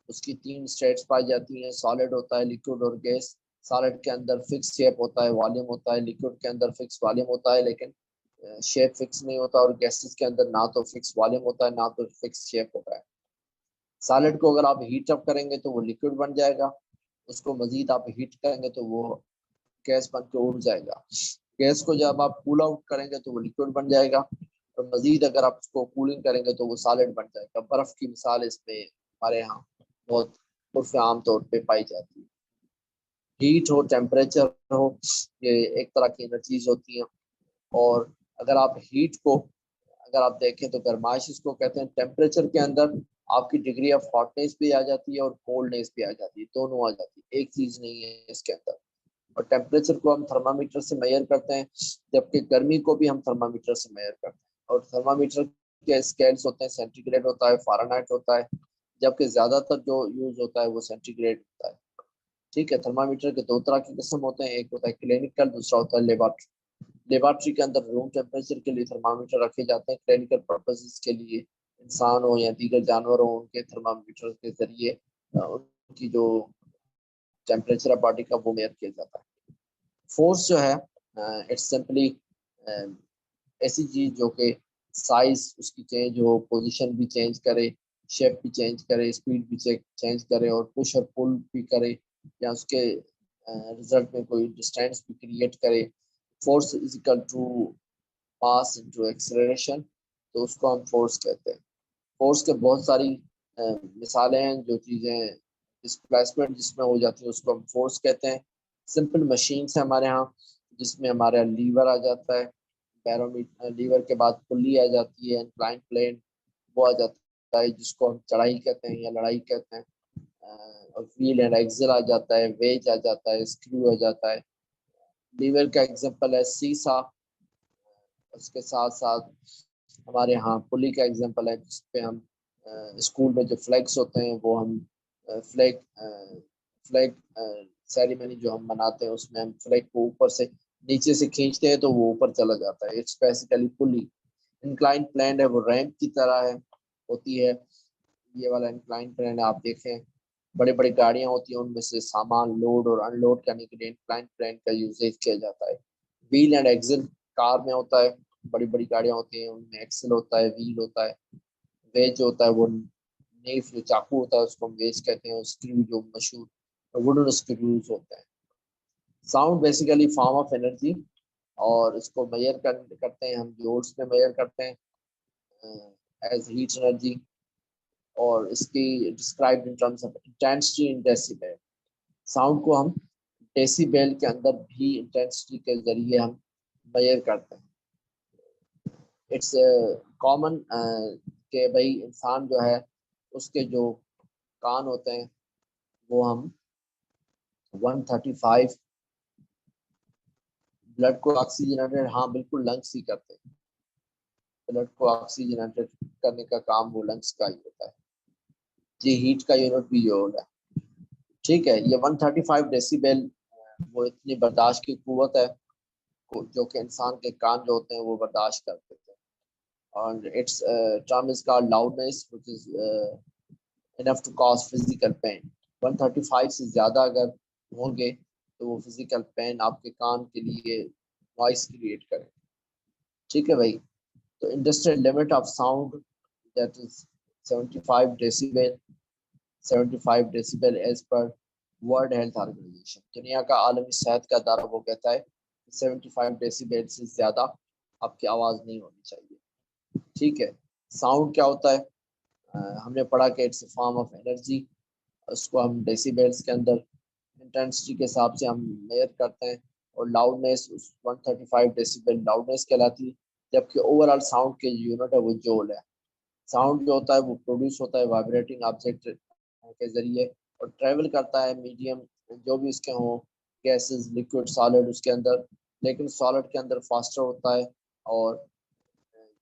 S1: اس کی 3 اسٹیٹس پائی جاتی ہیں، سالڈ ہوتا ہے، لیکوڈ اور گیس۔ سالڈ کے اندر فکس شیپ ہوتا ہے، والیوم ہوتا ہے، لیکوڈ کے اندر فکس والیوم ہوتا ہے لیکن شیپ فکس نہیں ہوتا، اور گیسز کے اندر نہ تو فکس والیوم ہوتا ہے نہ تو فکس شیپ ہوتا ہے۔ سالڈ کو اگر آپ ہیٹ اپ کریں گے تو وہ لیکوڈ بن جائے گا، اس کو مزید آپ ہیٹ کریں گے تو وہ گیس بن کے اڑ جائے گا۔ گیس کو جب آپ کول آؤٹ کریں گے تو وہ لیکوڈ بن جائے گا، اور مزید اگر آپ اس کو کولنگ کریں گے تو وہ سالڈ بن جائے گا۔ برف کی مثال اس میں ہمارے یہاں بہت عرف عام طور پہ پائی جاتی ہے۔ ہیٹ ہو، ٹیمپریچر ہو، یہ ایک طرح کی انرجیز ہوتی ہیں، اور اگر آپ ہیٹ کو اگر آپ دیکھیں تو گرمائش اس کو کہتے ہیں۔ ٹیمپریچر کے اندر آپ کی ڈگری آف ہاٹنیس بھی آ جاتی ہے اور کولڈنیس بھی آ جاتی ہے، دونوں آ جاتی ہے، ایک چیز نہیں ہے اس کے اندر۔ اور ٹیمپریچر کو ہم تھرمامیٹر سے میئر کرتے ہیں، جبکہ گرمی کو بھی ہم تھرمامیٹر سے میئر کرتے ہیں، اور تھرمامیٹر کے اسکیلس ہوتے ہیں، سینٹی گریڈ ہوتا ہے، فارنہائٹ ہوتا ہے، جبکہ زیادہ تر جو یوز ہوتا ہے وہ سینٹی گریڈ ہوتا ہے۔ ٹھیک ہے، تھرمامیٹر کے 2 طرح کی قسم ہوتے ہیں، ایک ہوتا ہے کلینکل، دوسرا ہوتا ہے لیبارٹری۔ لیبارٹری کے اندر روم ٹیمپریچر کے لیے تھرمامیٹر رکھے جاتے ہیں، کلینکل پرپسز کے لیے انسان ہو یا دیگر جانور ہو ان کے تھرمامیٹر کے ذریعے ان کی جو ٹیمپریچر ہے باڈی کا وہ میئر کیا جاتا ہے۔ فورس جو ہے اٹس سمپلی ایسی چیز جو کہ سائز اس کی چینج ہو، پوزیشن بھی چینج کرے، شیپ بھی چینج کرے، اسپیڈ بھی چینج کرے، اور پش اور پل بھی کرے، یا اس کے رزلٹ میں کوئی ڈسٹینس بھی کریٹ کرے۔ Force is equal to mass into acceleration, تو اس کو ہم فورس کہتے ہیں۔ فورس کے بہت ساری مثالیں ہیں، جو چیزیں ڈسپلیسمنٹ جس میں ہو جاتی ہے اس کو ہم فورس کہتے ہیں۔ سمپل مشینس ہیں ہمارے ہاں، جس میں ہمارا لیور آ جاتا ہے، بیرومیٹر، لیور کے بعد پلی آ جاتی ہے، انکلائن پلین وہ آ جاتا ہے جس کو ہم چڑھائی کہتے ہیں یا لڑائی کہتے ہیں، اور ویل اینڈ ایکسل آ جاتا ہے، ویج آ جاتا ہے، اسکرو آ جاتا ہے۔ لیور کا ایگزامپل ہے سیسا، اس کے ساتھ ساتھ ہمارے ہاں پلی کا ایگزامپل ہے جس پہ ہم اسکول میں جو فلیگس ہوتے ہیں وہ ہم فلیگ سیریمنی جو ہم مناتے ہیں اس میں ہم فلیگ کو اوپر سے نیچے سے کھینچتے ہیں تو وہ اوپر چلا جاتا ہے، اٹس بیسیکلی پلی۔ انکلائن پلین ہے وہ ریمپ کی طرح ہے ہوتی ہے، یہ والا انکلائن پلین آپ دیکھیں بڑی بڑی گاڑیاں ہوتی ہیں ان میں سے سامان لوڈ اور ان لوڈ کرنے کے لیے انکلائن پلین کا یوزیج کیا جاتا ہے۔ ویل اینڈ ایکسل کار میں ہوتا ہے، بڑی بڑی گاڑیاں ہوتی ہیں ان میں ایکسل ہوتا ہے، ویل ہوتا ہے، ویج ہوتا ہے وہ نیف جو چاقو ہوتا ہے اس کو ہم ویج کہتے ہیں، اسکرو جو مشہور ووڈن اسکروز ہوتے ہیں۔ Sound basically form of energy, اور اس کو میئر کرتے ہیں ہم جولز میں میئر کرتے ہیں ایز ہیٹ انرجی، اور اس کی describe in terms of intensity in decibel. Sound کو ہم ڈیسیبل کے اندر بھی انٹینسٹی کے ذریعے ہم میئر کرتے ہیں۔ اٹس کامن کہ بھائی انسان جو ہے اس کے جو کان ہوتے ہیں وہ ہم 135 بلڈ کو آکسیجنیٹڈ، ہاں بالکل لنگس ہی کرتے ہیں، بلڈ کو آکسیجنیٹڈ کرنے کا کام وہ لنگس کا ہی ہوتا ہے جی۔ ہیٹ کا یونٹ بھی جول ہے، ٹھیک ہے۔ یہ 135 ڈیسیبل وہ اتنی برداشت کی قوت ہے جو کہ انسان کے کان جو ہوتے ہیں وہ برداشت کرتے تھے، اور its term is called loudness which is enough to cause physical pain۔ 135 سے زیادہ اگر ہوں گے تو وہ فزیکل پین آپ کے کان کے لیے نوائز کریٹ کریں، ٹھیک ہے بھائی۔ تو industrial limit of sound that is 75 decibel, 75 decibel as per World Health Organization, دنیا کا عالمی صحت کا ادارہ وہ کہتا ہے 75 ڈیسیبل سے زیادہ آپ کی آواز نہیں ہونی چاہیے، ٹھیک ہے۔ ساؤنڈ کیا ہوتا ہے؟ ہم نے پڑھا کہ it's a form of energy, اس کو ہم ڈیسیبلز کے اندر انٹینسٹی کے حساب سے ہم میئر کرتے ہیں، اور لاؤڈنیس 135 ڈیسیبل لاؤڈنیس کہلاتی ہے، جبکہ اوور آل ساؤنڈ کے یونٹ ہے وہ جول ہے۔ ساؤنڈ جو ہوتا ہے وہ پروڈیوس ہوتا ہے وائبریٹنگ آبجیکٹ کے ذریعے، اور ٹریول کرتا ہے میڈیم جو بھی اس کے ہوں، گیسز، لیکوڈ، سالڈ اس کے اندر، لیکن سالڈ کے اندر فاسٹر ہوتا ہے، اور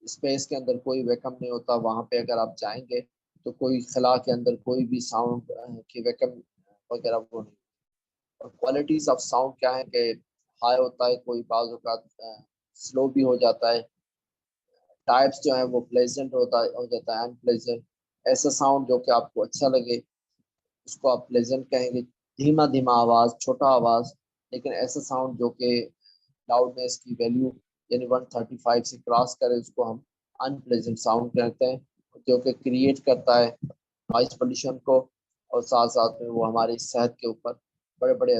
S1: اسپیس کے اندر کوئی ویکم نہیں ہوتا، وہاں پہ اگر آپ جائیں گے تو کوئی خلا کے اندر کوئی بھی ساؤنڈ کی ویکم وغیرہ وہ نہیں۔ اور کوالٹیز آف ساؤنڈ کیا ہے کہ ہائی ہوتا ہے، کوئی بعض اوقات سلو بھی ہو جاتا ہے، ٹائپس جو ہیں وہ پلیزنٹ ہو جاتا ہے، ان پلیزنٹ، ایسا ساؤنڈ جو کہ آپ کو اچھا لگے اس کو آپ پلیزنٹ کہیں گے. دھیما دھیما آواز، چھوٹا آواز، لیکن ایسا ساؤنڈ جو کہ لاؤڈنیس کی ویلیو یعنی 135 سے کراس کرے اس کو ہم ان پلیزنٹ ساؤنڈ کہتے ہیں، جو کہ کریٹ کرتا ہے نوائز پولیوشن کو، اور ساتھ ساتھ میں وہ ہماری صحت کے اوپر بڑے بڑے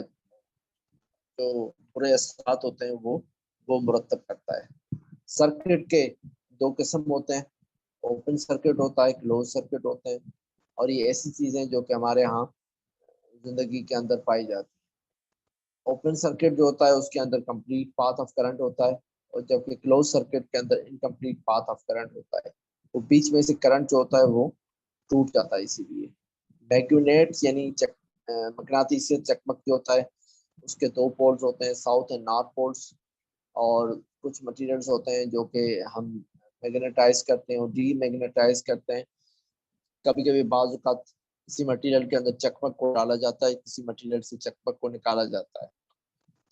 S1: جو برے اثرات ہوتے ہیں وہ مرتب کرتا ہے. سرکٹ کے دو قسم ہوتے ہیں، اوپن سرکٹ ہوتا ہے، کلوز سرکٹ ہوتے ہیں، اور یہ ایسی چیزیں جو کہ ہمارے ہاں زندگی کے اندر پائی جاتی ہے. اوپن سرکٹ جو ہوتا ہے اس کے اندر کمپلیٹ پاتھ آف کرنٹ ہوتا ہے، اور جبکہ کلوز سرکٹ کے اندر انکمپلیٹ پاتھ آف کرنٹ ہوتا ہے. وہ بیچ میں سے کرنٹ جو ہوتا ہے وہ ٹوٹ جاتا ہے. اسی لیے میگنیٹس یعنی مقناطیسی چکمک جو ہوتا ہے اس کے دو پولز ہوتے ہیں، ساؤتھ اینڈ نارتھ پولز، اور کچھ مٹیریلز ہوتے ہیں جو کہ ہم میگنیٹائز کرتے ہیں اور ڈی میگنیٹائز کرتے ہیں. کبھی کبھی بعض اوقات کسی مٹیریل کے اندر چکمک کو ڈالا جاتا ہے، کسی مٹیریل سے چکمک کو نکالا جاتا ہے.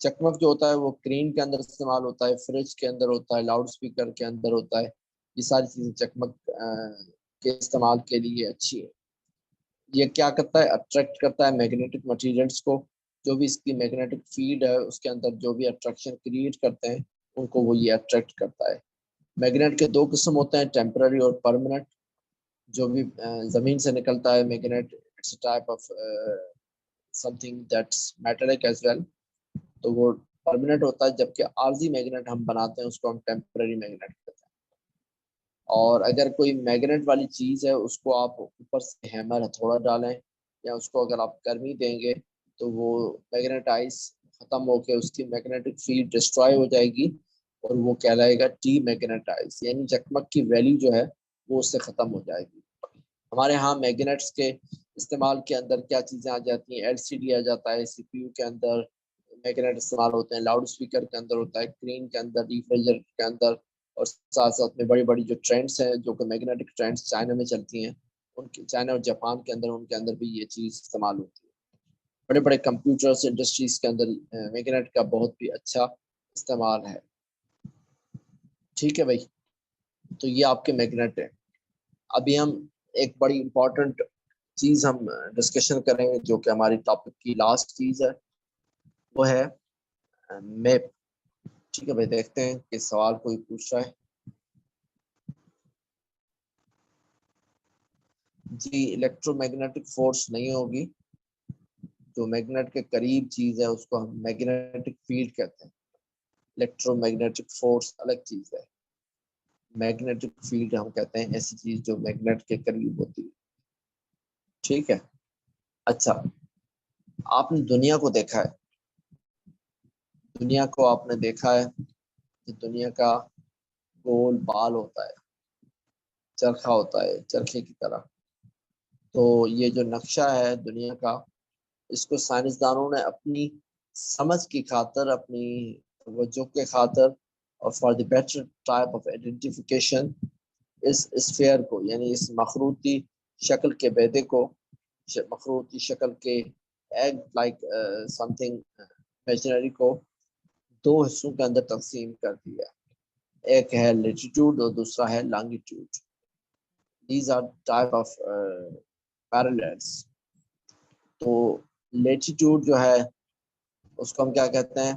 S1: چکمک جو ہوتا ہے وہ کرین کے اندر استعمال ہوتا ہے، فریج کے اندر ہوتا ہے، لاؤڈ اسپیکر کے اندر ہوتا ہے. یہ ساری چیزیں چکمک کے استعمال کے لیے اچھی ہے. یہ کیا کرتا ہے؟ اٹریکٹ کرتا ہے میگنیٹک مٹیریلز کو. جو بھی اس کی میگنیٹک فیلڈ ہے اس کے اندر جو بھی اٹریکشن کریٹ کرتے ہیں ان کو وہ یہ اٹریکٹ کرتا ہے. میگنیٹ کے دو قسم ہوتے ہیں، ٹیمپرری اور پرماننٹ. جو بھی زمین سے نکلتا ہے magnet, it's a type of something that's metallic as well، تو وہ پرماننٹ ہوتا ہے. جبکہ عارضی میگنیٹ ہم بناتے ہیں اس کو ہم ٹیمپرری میگنیٹ کہتے ہیں. اور اگر کوئی میگنیٹ والی چیز ہے اس کو آپ اوپر سے ہیمر ہتھوڑا ڈالیں یا اس کو اگر آپ گرمی دیں گے تو وہ میگنیٹائز ختم ہو کے اس کی میگنیٹک فیلڈ ڈسٹرائے ہو جائے گی، اور وہ کہلائے گا ڈی میگنیٹائز، یعنی چکمک کی ویلیو جو ہے وہ اس سے ختم ہو جائے گی. ہمارے ہاں میگنیٹس کے استعمال کے اندر کیا چیزیں آ جاتی ہیں؟ ایل سی ڈی آ جاتا ہے، سی پی یو کے اندر میگنیٹ استعمال ہوتے ہیں، لاؤڈ اسپیکر کے اندر ہوتا ہے، اسکرین کے اندر، ریفریجریٹر کے اندر، اور ساتھ ساتھ میں بڑی بڑی جو ٹرینڈس ہیں جو کہ میگنیٹک ٹرینڈس چائنا میں چلتی ہیں، ان کے چائنا اور جاپان کے اندر ان کے اندر بھی یہ چیز استعمال ہوتی ہے. بڑے بڑے کمپیوٹرز انڈسٹریز کے اندر میگنیٹ کا بہت بھی اچھا استعمال ہے. ٹھیک ہے بھائی، تو یہ آپ کے میگنیٹ ہے. ابھی ہم ایک بڑی امپورٹنٹ چیز ہم ڈسکشن کریں گے جو کہ ہماری ٹاپک کی لاسٹ چیز ہے، وہ ہے میپ. ٹھیک ہے بھائی، دیکھتے ہیں کہ سوال کوئی پوچھ رہا ہے. جی، الیکٹرو میگنیٹک فورس نہیں ہوگی. جو میگنیٹ کے قریب چیز ہے اس کو ہم میگنیٹک فیلڈ کہتے ہیں. الیکٹرو میگنیٹک فورس الگ چیز ہے. میگنیٹک فیلڈ ہم کہتے ہیں ایسی چیز جو میگنیٹ کے قریب ہوتی ہے. ٹھیک ہے. اچھا، آپ نے دنیا کو دیکھا ہے، دنیا کو آپ نے دیکھا ہے کہ دنیا کا گول بال ہوتا ہے، چرخا ہوتا ہے چرخے کی طرح. تو یہ جو نقشہ ہے دنیا کا، اس کو سائنسدانوں نے اپنی سمجھ کی خاطر، اپنی توجہ کے خاطر، اور for the better type of identification اس اسفیئر کو، یعنی اس مخروطی شکل کے بیدے کو، مخروطی شکل کے egg like some thing imaginary کو دو حصوں کے اندر تقسیم کر دیا. ایک ہے لیٹیٹیوڈ اور دوسرا ہے longitude. These are type of parallels. تو لیٹیٹیوڈ جو ہے اس کو ہم کیا کہتے ہیں؟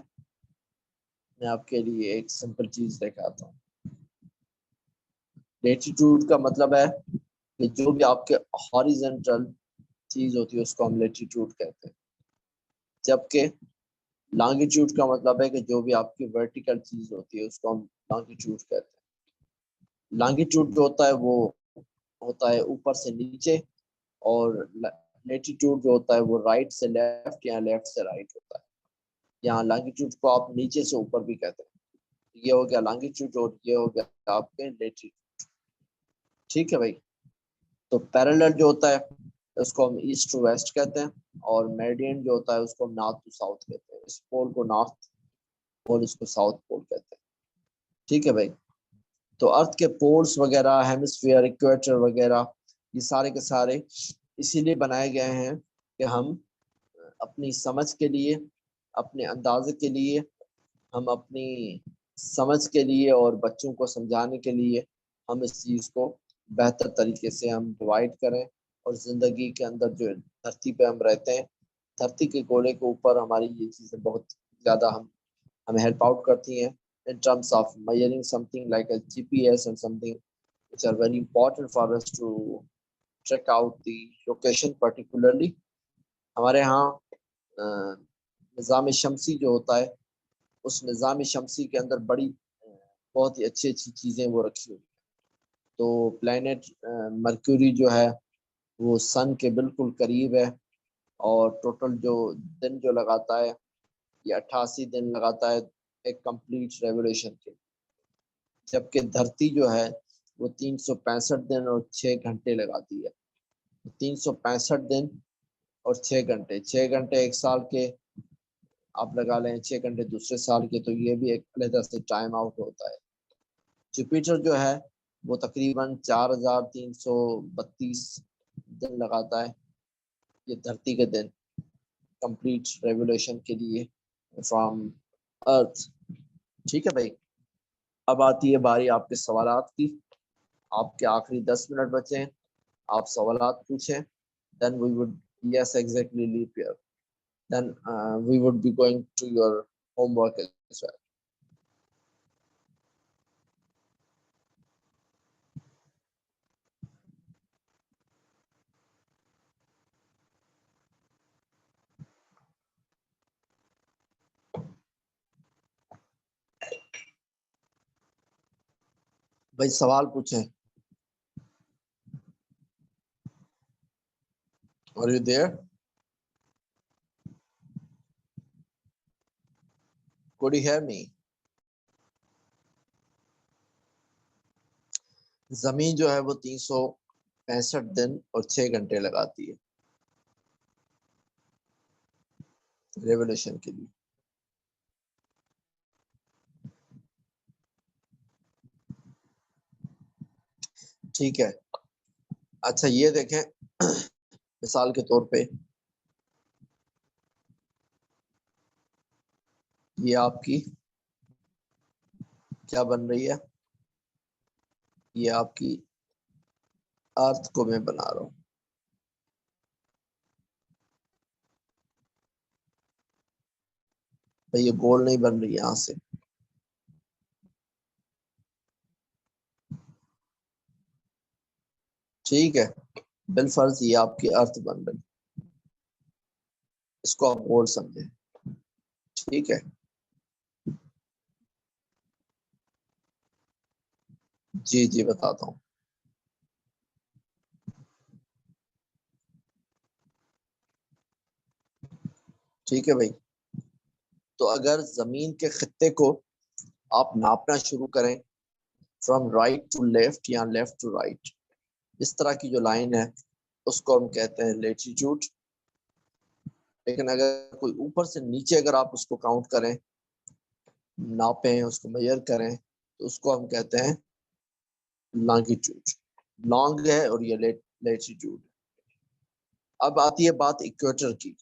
S1: میں آپ کے لیے ایک سمپل چیز دکھاتا ہوں. لیٹیٹیوڈ کا مطلب ہے کہ جو بھی آپ کے ہاریزنٹل چیز ہوتی ہے اس کو ہم لیٹیٹیوڈ کہتے ہیں. جبکہ لانگیٹیوڈ کا مطلب ہے کہ جو بھی آپ کی ورٹیکل چیز ہوتی ہے اس کو ہم لانگیٹیوڈ کہتے ہیں. لانگیٹیوڈ جو ہوتا ہے وہ ہوتا ہے اوپر سے نیچے، اور لیٹیٹیوڈ جو ہوتا ہے وہ رائٹ سے لیفٹ یا لیفٹ سے رائٹ ہوتا ہے. یہاں لانگیٹیوڈ کو آپ نیچے سے اوپر بھی کہتے ہیں. یہ ہو گیا لانگیٹیوڈ اور یہ ہو گیا آپ کے لیٹیٹیوڈ. ٹھیک ہے بھائی. تو پیرالل جو ہوتا ہے اس کو ہم ایسٹ ٹو ویسٹ کہتے ہیں، اور میریڈین جو ہوتا ہے اس کو ہم نارتھ ٹو ساؤتھ کہتے ہیں. اس پول کو نارتھ اور اس کو ساؤتھ پول کہتے ہیں. ٹھیک ہے بھائی. تو ارتھ کے پولز وغیرہ، ہیمسفیئر، ایکویٹر وغیرہ، یہ سارے کے سارے اسی لیے بنائے گئے ہیں کہ ہم اپنی سمجھ کے لیے، اپنے اندازے کے لیے، ہم اپنی سمجھ کے لیے اور بچوں کو سمجھانے کے لیے ہم اس چیز کو بہتر طریقے سے ہم ڈیوائڈ کریں، اور زندگی کے اندر جو دھرتی پہ ہم رہتے ہیں، دھرتی کے گولے کے اوپر ہماری یہ چیزیں بہت زیادہ ہمیں ہیلپ آؤٹ کرتی ہیں in terms of measuring something like a GPS and something which are very important for us to check out the location particularly. ہمارے ہاں نظام شمسی جو ہوتا ہے، اس نظام شمسی کے اندر بڑی بہت ہی اچھی اچھی چیزیں وہ رکھی ہوئی. تو پلانٹ مرکوری جو ہے وہ سن کے بالکل قریب ہے، اور ٹوٹل جو دن جو لگاتا ہے یہ 88 دن لگاتا ہے ایک کمپلیٹ ریولیوشن کے، جبکہ دھرتی جو ہے وہ 365 دن اور 6 گھنٹے لگاتی ہے. 365 دن اور 6 گھنٹے، 6 گھنٹے ایک سال کے آپ لگا لیں، 6 گھنٹے دوسرے سال کے، تو یہ بھی ایک علیحدہ سے ٹائم آؤٹ ہوتا ہے. جوپیٹر جو ہے وہ تقریباً 4332 دن لگاتا ہے یہ دھرتی کے دن کمپلیٹ ریولیوشن کے لیے فرام ارتھ. ٹھیک ہے بھائی، اب آتی ہے باری آپ کے سوالات کی. آپ کے آخری 10 منٹ بچے ہیں، آپ سوالات پوچھیں. then we would yes exactly leap year, then we would be going to your homework as well. بھائی سوال پوچھیں. Are you there? Could you hear me? زمین جو ہے وہ 365 دن اور 6 گھنٹے لگاتی ہے ریولیوشن کے لیے. ٹھیک ہے، اچھا یہ دیکھیں مثال کے طور پہ یہ آپ کی کیا بن رہی ہے، یہ آپ کی ارتھ کو میں بنا رہا ہوں. بھائی یہ گول نہیں بن رہی یہاں سے. ٹھیک ہے، بالفرض یہ آپ کی ارتھ بن رہی، اس کو آپ گول سمجھیں. ٹھیک ہے، جی جی بتاتا ہوں. ٹھیک ہے بھائی، تو اگر زمین کے خطے کو آپ ناپنا شروع کریں فرام رائٹ ٹو لیفٹ یا لیفٹ ٹو رائٹ، اس طرح کی جو لائن ہے اس کو ہم کہتے ہیں لیٹیٹیوڈ. لیکن اگر کوئی اوپر سے نیچے اگر آپ اس کو کاؤنٹ کریں، ناپیں، اس کو میئر کریں، تو اس کو ہم کہتے ہیں لانگیٹیوڈ. لانگ ہے اور یہ لیٹیٹیوڈ. اب آتی ہے بات ایکویٹر کی.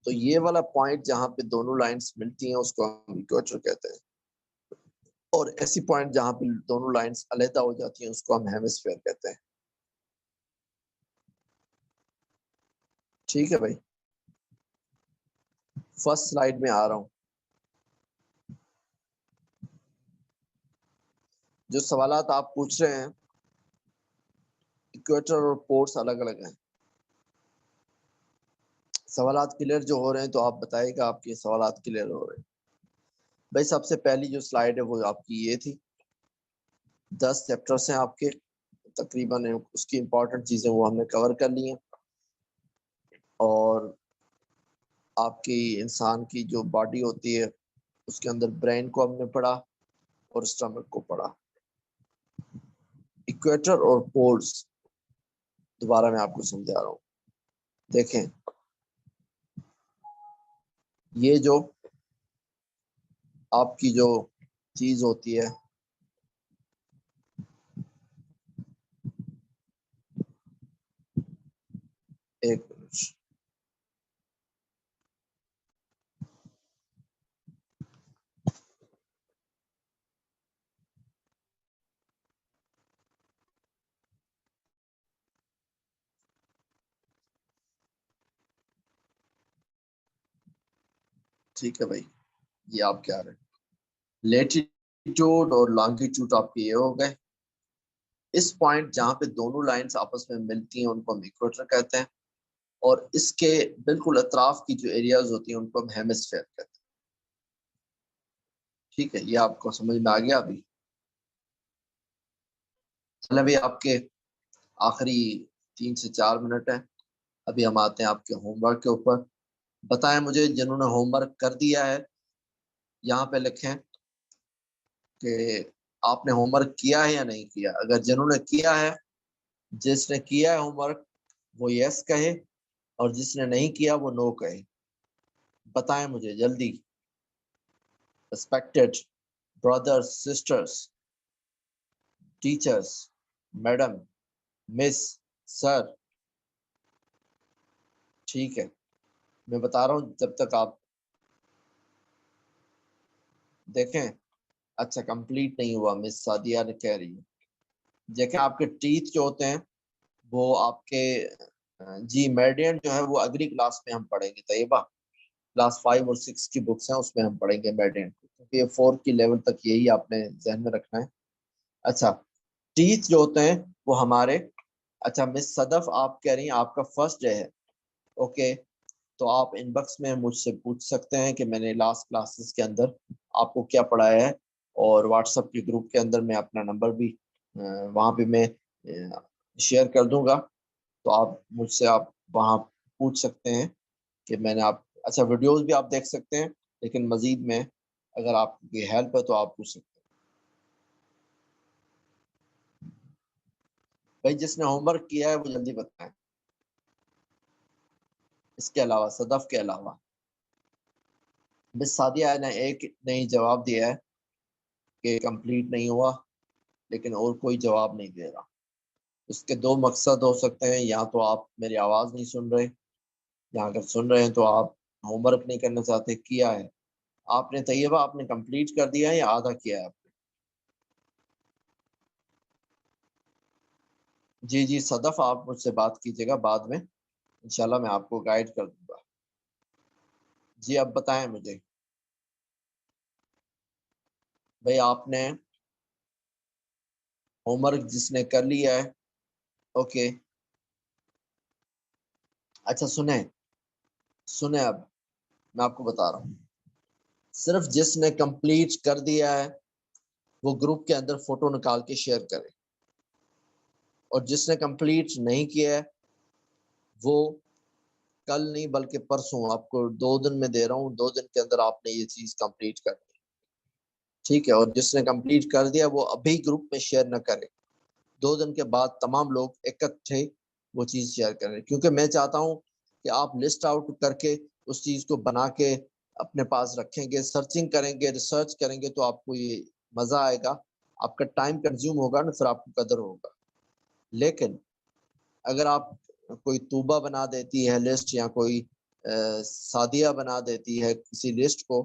S1: تو یہ والا پوائنٹ جہاں پہ دونوں لائنز ملتی ہیں اس کو ہم ایکویٹر کہتے ہیں، اور ایسی پوائنٹ جہاں پہ دونوں لائنز علیحدہ ہو جاتی ہیں اس کو ہم ہیمسفیئر کہتے ہیں. ٹھیک ہے بھائی، فرسٹ سلائیڈ میں آ رہا ہوں. جو سوالات آپ پوچھ رہے ہیں، ایکویٹر اور پورس الگ الگ ہیں. سوالات کلیئر جو ہو رہے ہیں تو آپ بتائیے گا آپ کے سوالات کلیئر ہو رہے ہیں. بھائی سب سے پہلی جو سلائیڈ ہے وہ آپ کی یہ تھی. 10 چیپٹرس ہیں آپ کے تقریباً، اس کی امپورٹنٹ چیزیں وہ ہم نے کور کر لی ہیں. اور آپ کی انسان کی جو باڈی ہوتی ہے اس کے اندر برین کو ہم نے پڑھا اور اسٹمک کو پڑھا. ایکویٹر اور پولز دوبارہ میں آپ کو سمجھا رہا ہوں. دیکھیں یہ جو آپ کی جو چیز ہوتی ہے، ایک منٹ، ٹھیک ہے بھائی، یہ آپ کیا رہے ہیں، لیٹیٹیوڈ اور لانگیٹیوڈ آپ کے یہ ہو گئے. اس پوائنٹ جہاں پہ دونوں لائنز آپس میں ملتی ہیں ان کو ہم ایکویٹر کہتے ہیں، اور اس کے بالکل اطراف کی جو ایریاز ہوتی ہیں ان کو ہم ہیمسفیئر کہتے ہیں. ٹھیک ہے، یہ آپ کو سمجھ میں آ گیا ابھی؟ چلے بھائی، آپ کے آخری 3 سے 4 منٹ ہیں. ابھی ہم آتے ہیں آپ کے ہوم ورک کے اوپر. بتائیں مجھے جنہوں نے ہوم ورک کر دیا ہے یہاں پہ لکھیں کہ آپ نے ہوم ورک کیا ہے یا نہیں کیا. اگر جنہوں نے کیا ہے، جس نے کیا ہے ہوم ورک وہ یس کہے، اور جس نے نہیں کیا وہ نو کہے. بتائیں مجھے جلدی. Respected brothers, sisters, teachers, madam, miss, sir. ٹھیک ہے، میں بتا رہا ہوں جب تک آپ دیکھیں. اچھا، کمپلیٹ نہیں ہوا، مس سعدیہ نے کہہ رہی ہے. دیکھیں آپ کے ٹیتھ جو ہوتے ہیں وہ آپ کے جی میڈین جو ہے وہ اگلی کلاس میں ہم پڑھیں گے. طیبہ کلاس 5 اور 6 کی بکس ہیں، اس میں ہم پڑھیں گے میڈین کو، کیونکہ یہ 4 کی لیول تک یہی آپ نے ذہن میں رکھنا ہے. اچھا، ٹیتھ جو ہوتے ہیں وہ ہمارے. اچھا مس صدف آپ کہہ رہی ہیں آپ کا فرسٹ ڈے ہے. اوکے، تو آپ ان باکس میں مجھ سے پوچھ سکتے ہیں کہ میں نے لاسٹ کلاسز کے اندر آپ کو کیا پڑھایا ہے، اور واٹس ایپ کے گروپ کے اندر میں اپنا نمبر بھی وہاں پہ میں شیئر کر دوں گا. تو آپ مجھ سے آپ وہاں پوچھ سکتے ہیں کہ میں نے آپ. اچھا، ویڈیوز بھی آپ دیکھ سکتے ہیں، لیکن مزید میں اگر آپ کی ہیلپ ہے تو آپ پوچھ سکتے ہیں. بھائی جس نے ہوم ورک کیا ہے وہ جلدی بتائیں. اس کے علاوہ، صدف کے علاوہ. بس سعدیہ نے ایک نہیں جواب دیا ہے کہ کمپلیٹ نہیں ہوا، لیکن اور کوئی جواب نہیں دے رہا. اس کے 2 مقصد ہو سکتے ہیں، یا تو آپ میری آواز نہیں سن رہے، یا اگر سن رہے ہیں تو آپ ہوم ورک نہیں کرنا چاہتے. کیا ہے آپ نے طیبہ؟ آپ نے کمپلیٹ کر دیا ہے یا آدھا کیا ہے آپ نے؟ جی جی صدف، آپ مجھ سے بات کیجیے گا بعد میں، انشاءاللہ میں آپ کو گائیڈ کر دوں گا. جی اب بتائیں مجھے. بھئی آپ نے ہوم ورک جس نے کر لیا ہے، اوکے. اچھا سنیں اب میں آپ کو بتا رہا ہوں. صرف جس نے کمپلیٹ کر دیا ہے وہ گروپ کے اندر فوٹو نکال کے شیئر کرے، اور جس نے کمپلیٹ نہیں کیا ہے وہ کل نہیں بلکہ پرسوں، آپ کو 2 دن میں دے رہا ہوں، 2 دن کے اندر آپ نے یہ چیز کمپلیٹ کر دی. ٹھیک ہے، اور جس نے کمپلیٹ کر دیا وہ ابھی گروپ میں شیئر نہ کرے. 2 دن کے بعد تمام لوگ اکٹھے وہ چیز شیئر کریں، کیونکہ میں چاہتا ہوں کہ آپ لسٹ آؤٹ کر کے اس چیز کو بنا کے اپنے پاس رکھیں گے، سرچنگ کریں گے، ریسرچ کریں گے، تو آپ کو یہ مزہ آئے گا. آپ کا ٹائم کنزیوم ہوگا نا، پھر آپ کو قدر ہوگا. لیکن اگر آپ کوئی طوبہ بنا دیتی ہے لسٹ، یا کوئی سعدیہ بنا دیتی ہے کسی لسٹ کو،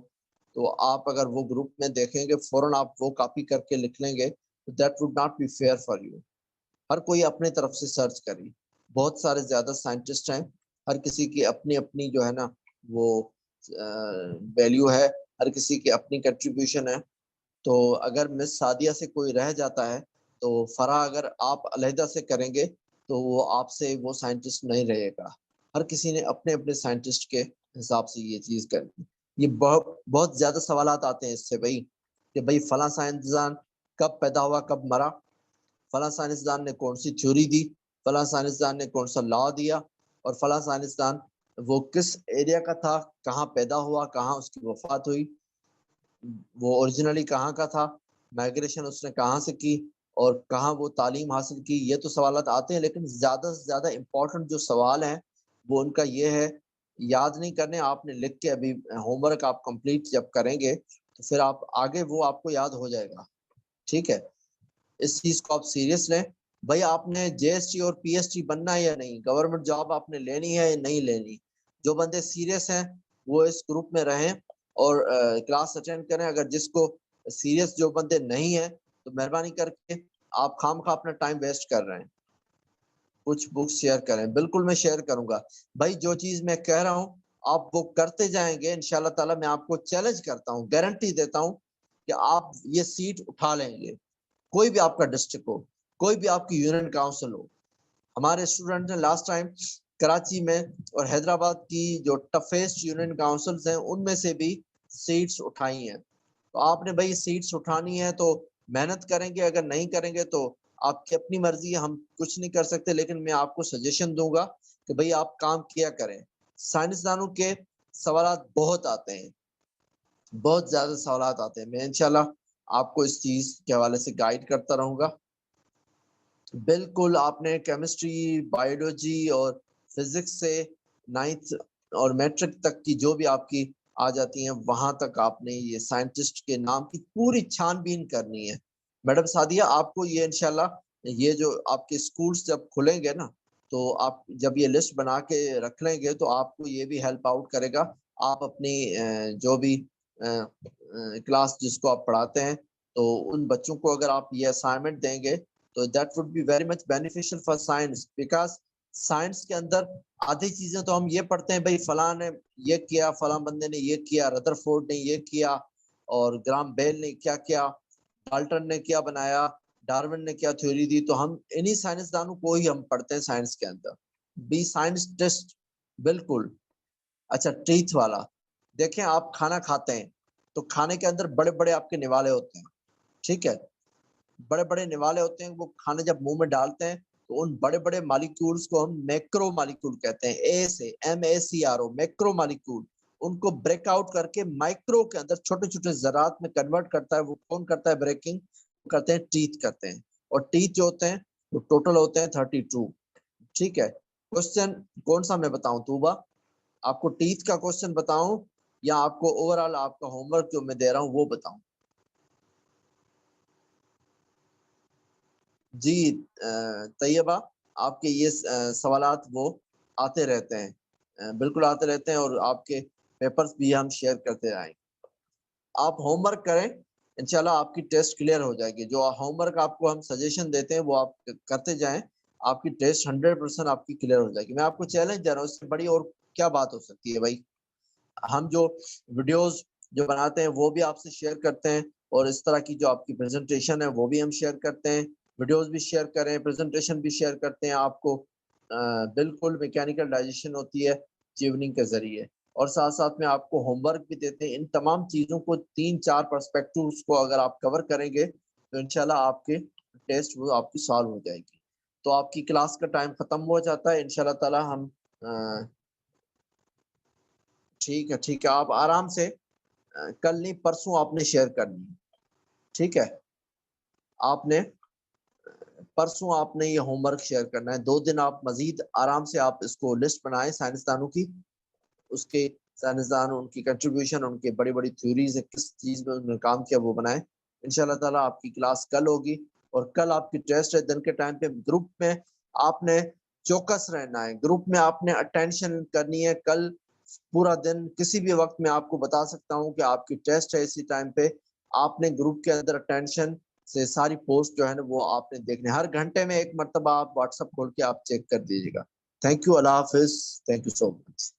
S1: تو آپ اگر وہ گروپ میں دیکھیں گے فوراً آپ وہ کاپی کر کے لکھ لیں گے، that would not be fair for you. ہر کوئی اپنے طرف سے سرچ کری. بہت سارے زیادہ سائنٹسٹ ہیں، ہر کسی کی اپنی اپنی جو ہے نا وہ ویلیو ہے، ہر کسی کی اپنی کنٹریبیوشن ہے. تو اگر مس سعدیہ سے کوئی رہ جاتا ہے تو فرا اگر آپ علیحدہ سے کریں گے تو وہ آپ سے وہ سائنٹسٹ نہیں رہے گا. ہر کسی نے اپنے اپنے سائنٹسٹ کے حساب سے یہ چیز کرنی. یہ بہت زیادہ سوالات آتے ہیں اس سے بھائی، کہ بھائی فلاں سائنسدان کب پیدا ہوا کب مرا، فلاں سائنسدان نے کون سی تھیوری دی، فلاں سائنسدان نے کون سا لا دیا، اور فلاں سائنسدان وہ کس ایریا کا تھا، کہاں پیدا ہوا، کہاں اس کی وفات ہوئی، وہ اوریجنلی کہاں کا تھا، مائگریشن اس نے کہاں سے کی، اور کہاں وہ تعلیم حاصل کی. یہ تو سوالات آتے ہیں، لیکن زیادہ سے زیادہ امپورٹنٹ جو سوال ہیں وہ ان کا یہ ہے. یاد نہیں کرنے، آپ نے لکھ کے ابھی ہوم ورک آپ کمپلیٹ جب کریں گے تو پھر آپ آگے وہ آپ کو یاد ہو جائے گا. ٹھیک ہے، اس چیز کو آپ سیریس لیں. بھائی آپ نے جے ایس ٹی اور پی ایس ٹی بننا ہے یا نہیں، گورنمنٹ جاب آپ نے لینی ہے یا نہیں لینی. جو بندے سیریس ہیں وہ اس گروپ میں رہیں اور کلاس اٹینڈ کریں. اگر جس کو سیریس جو بندے نہیں ہیں تو مہربانی کر کے آپ خام خواہ اپنا ٹائم ویسٹ کر رہے ہیں. کچھ بکس شیئر کریں. بالکل میں شیئر کروں گا بھائی، جو چیز میں کہہ رہا ہوں آپ وہ کرتے جائیں گے انشاءاللہ تعالیٰ. میں آپ کو چیلنج کرتا ہوں, گارنٹی دیتا ہوں کہ آپ یہ سیٹ اٹھا لیں گے. کوئی بھی آپ کا ڈسٹرکٹ ہو, کوئی بھی آپ کی یونین کاؤنسل ہو. ہمارے اسٹوڈنٹ نے لاسٹ ٹائم کراچی میں اور حیدرآباد کی جو ٹفیسٹ یونین کاؤنسلز ہیں ان میں سے بھی سیٹس اٹھائی ہیں. تو آپ نے بھائی سیٹس اٹھانی ہے تو محنت کریں گے, اگر نہیں کریں گے تو آپ کی اپنی مرضی ہے, ہم کچھ نہیں کر سکتے. لیکن میں آپ کو سجیشن دوں گا کہ بھائی آپ کام کیا کریں. سائنسدانوں کے سوالات بہت آتے ہیں, بہت زیادہ سوالات آتے ہیں. میں انشاءاللہ آپ کو اس چیز کے حوالے سے گائیڈ کرتا رہوں گا. بالکل آپ نے کیمسٹری, بایولوجی اور فزکس سے 9th اور میٹرک تک کی جو بھی آپ کی آ جاتی ہیں وہاں تک آپ نے یہ سائنٹسٹ کے نام کی پوری چھان بین کرنی ہے. میڈم سعدیہ آپ کو یہ انشاءاللہ یہ جو آپ کے اسکولس جب کھلیں گے نا تو آپ جب یہ لسٹ بنا کے رکھ لیں گے تو آپ کو یہ بھی ہیلپ آؤٹ کرے گا. آپ اپنی جو بھی کلاس جس کو آپ پڑھاتے ہیں تو ان بچوں کو اگر آپ یہ اسائنمنٹ دیں گے تو that would be very much beneficial for science. Because science کے اندر آدھی چیزیں تو ہم یہ پڑھتے ہیں بھائی فلاں نے یہ کیا, فلاں بندے نے یہ کیا, ردر فورڈ نے یہ کیا, اور گرام بیل نے کیا کیا, ڈالٹن نے کیا بنایا, ڈارون نے کیا تھیوری دی. تو ہم انہی سائنسدانوں کو ہی ہم پڑھتے ہیں سائنس کے اندر. Be scientist. بالکل. اچھا ٹیتھ والا, دیکھیں آپ کھانا کھاتے ہیں تو کھانے کے اندر بڑے بڑے آپ کے نوالے ہوتے ہیں, ٹھیک ہے, بڑے بڑے نوالے ہوتے ہیں. وہ کھانا جب منہ میں ڈالتے ہیں تو ان بڑے بڑے مالیکولز کو ہم میکرو مالیکول کہتے ہیں. اے سے MACRO, میکرو مالیکول. ان کو بریک آؤٹ کر کے مائکرو کے اندر چھوٹے چھوٹے ذرات میں کنورٹ کرتا ہے. وہ کون کرتا ہے بریکنگ؟ کرتے ہیں ٹیتھ کرتے ہیں. اور ٹیتھ جو ہوتے ہیں وہ ٹوٹل ہوتے ہیں 32. ٹھیک ہے. کوشچن کون سا میں بتاؤں طوبہ, آپ کو ٹیتھ کا کوشچن بتاؤں یا آپ کو اوور آل آپ کا ہوم ورک جو میں دے رہا ہوں وہ بتاؤں؟ جی طیبہ, آپ کے یہ سوالات وہ آتے رہتے ہیں, بالکل آتے رہتے ہیں, اور آپ کے پیپرز بھی ہم شیئر کرتے رہیں. آپ ہوم ورک کریں, انشاءاللہ آپ کی ٹیسٹ کلیئر ہو جائے گی. جو ہوم ورک آپ کو ہم سجیشن دیتے ہیں وہ آپ کرتے جائیں, آپ کی ٹیسٹ 100% آپ کی کلیئر ہو جائے گی. میں آپ کو چیلنج دے رہا ہوں, اس سے بڑی اور کیا بات ہو سکتی ہے بھائی. ہم جو ویڈیوز جو بناتے ہیں وہ بھی آپ سے شیئر کرتے ہیں, اور اس طرح کی جو آپ کی پریزنٹیشن ہے وہ بھی ہم شیئر کرتے ہیں. ویڈیوز بھی شیئر کریں, پریزنٹیشن بھی شیئر کرتے ہیں. آپ کو بالکل میکینیکل ڈائجیشن ہوتی ہے چیوننگ کے ذریعے, اور ساتھ ساتھ میں آپ کو ہوم ورک بھی دیتے ہیں. ان تمام چیزوں کو 3-4 پرسپیکٹوز کو اگر آپ کور کریں گے تو انشاءاللہ آپ کے ٹیسٹ وہ آپ کی سالو ہو جائے گی. تو آپ کی کلاس کا ٹائم ختم ہو جاتا ہے انشاءاللہ تعالی. ہم ٹھیک ہے, ٹھیک ہے, آپ آرام سے کل نہیں پرسوں آپ نے شیئر کرنی ہے, ٹھیک ہے. آپ نے پرسوں آپ نے یہ ہوم ورک شیئر کرنا ہے. 2 دن آپ مزید آرام سے آپ اس کو لسٹ بنائیں سائنسدانوں کی, اس کے سائنسدان, ان کی کنٹریبیوشن, ان کے بڑی بڑی تھیوریز کس چیز میں انہوں نے کام کیا وہ بنائیں. انشاءاللہ تعالیٰ آپ کی کلاس کل ہوگی, اور کل آپ کی ٹیسٹ ہے دن کے ٹائم پہ. گروپ میں آپ نے چوکس رہنا ہے, گروپ میں آپ نے اٹینشن کرنی ہے. کل پورا دن کسی بھی وقت میں آپ کو بتا سکتا ہوں کہ آپ کی ٹیسٹ ہے اسی ٹائم پہ. آپ نے گروپ کے اندر اٹینشن سے ساری پوسٹ جو ہے نا وہ آپ نے دیکھنے. ہر گھنٹے میں 1 مرتبہ آپ واٹس ایپ کھول کے آپ چیک کر دیجیے گا. تھینک یو, اللہ حافظ, تھینک یو سو مچ.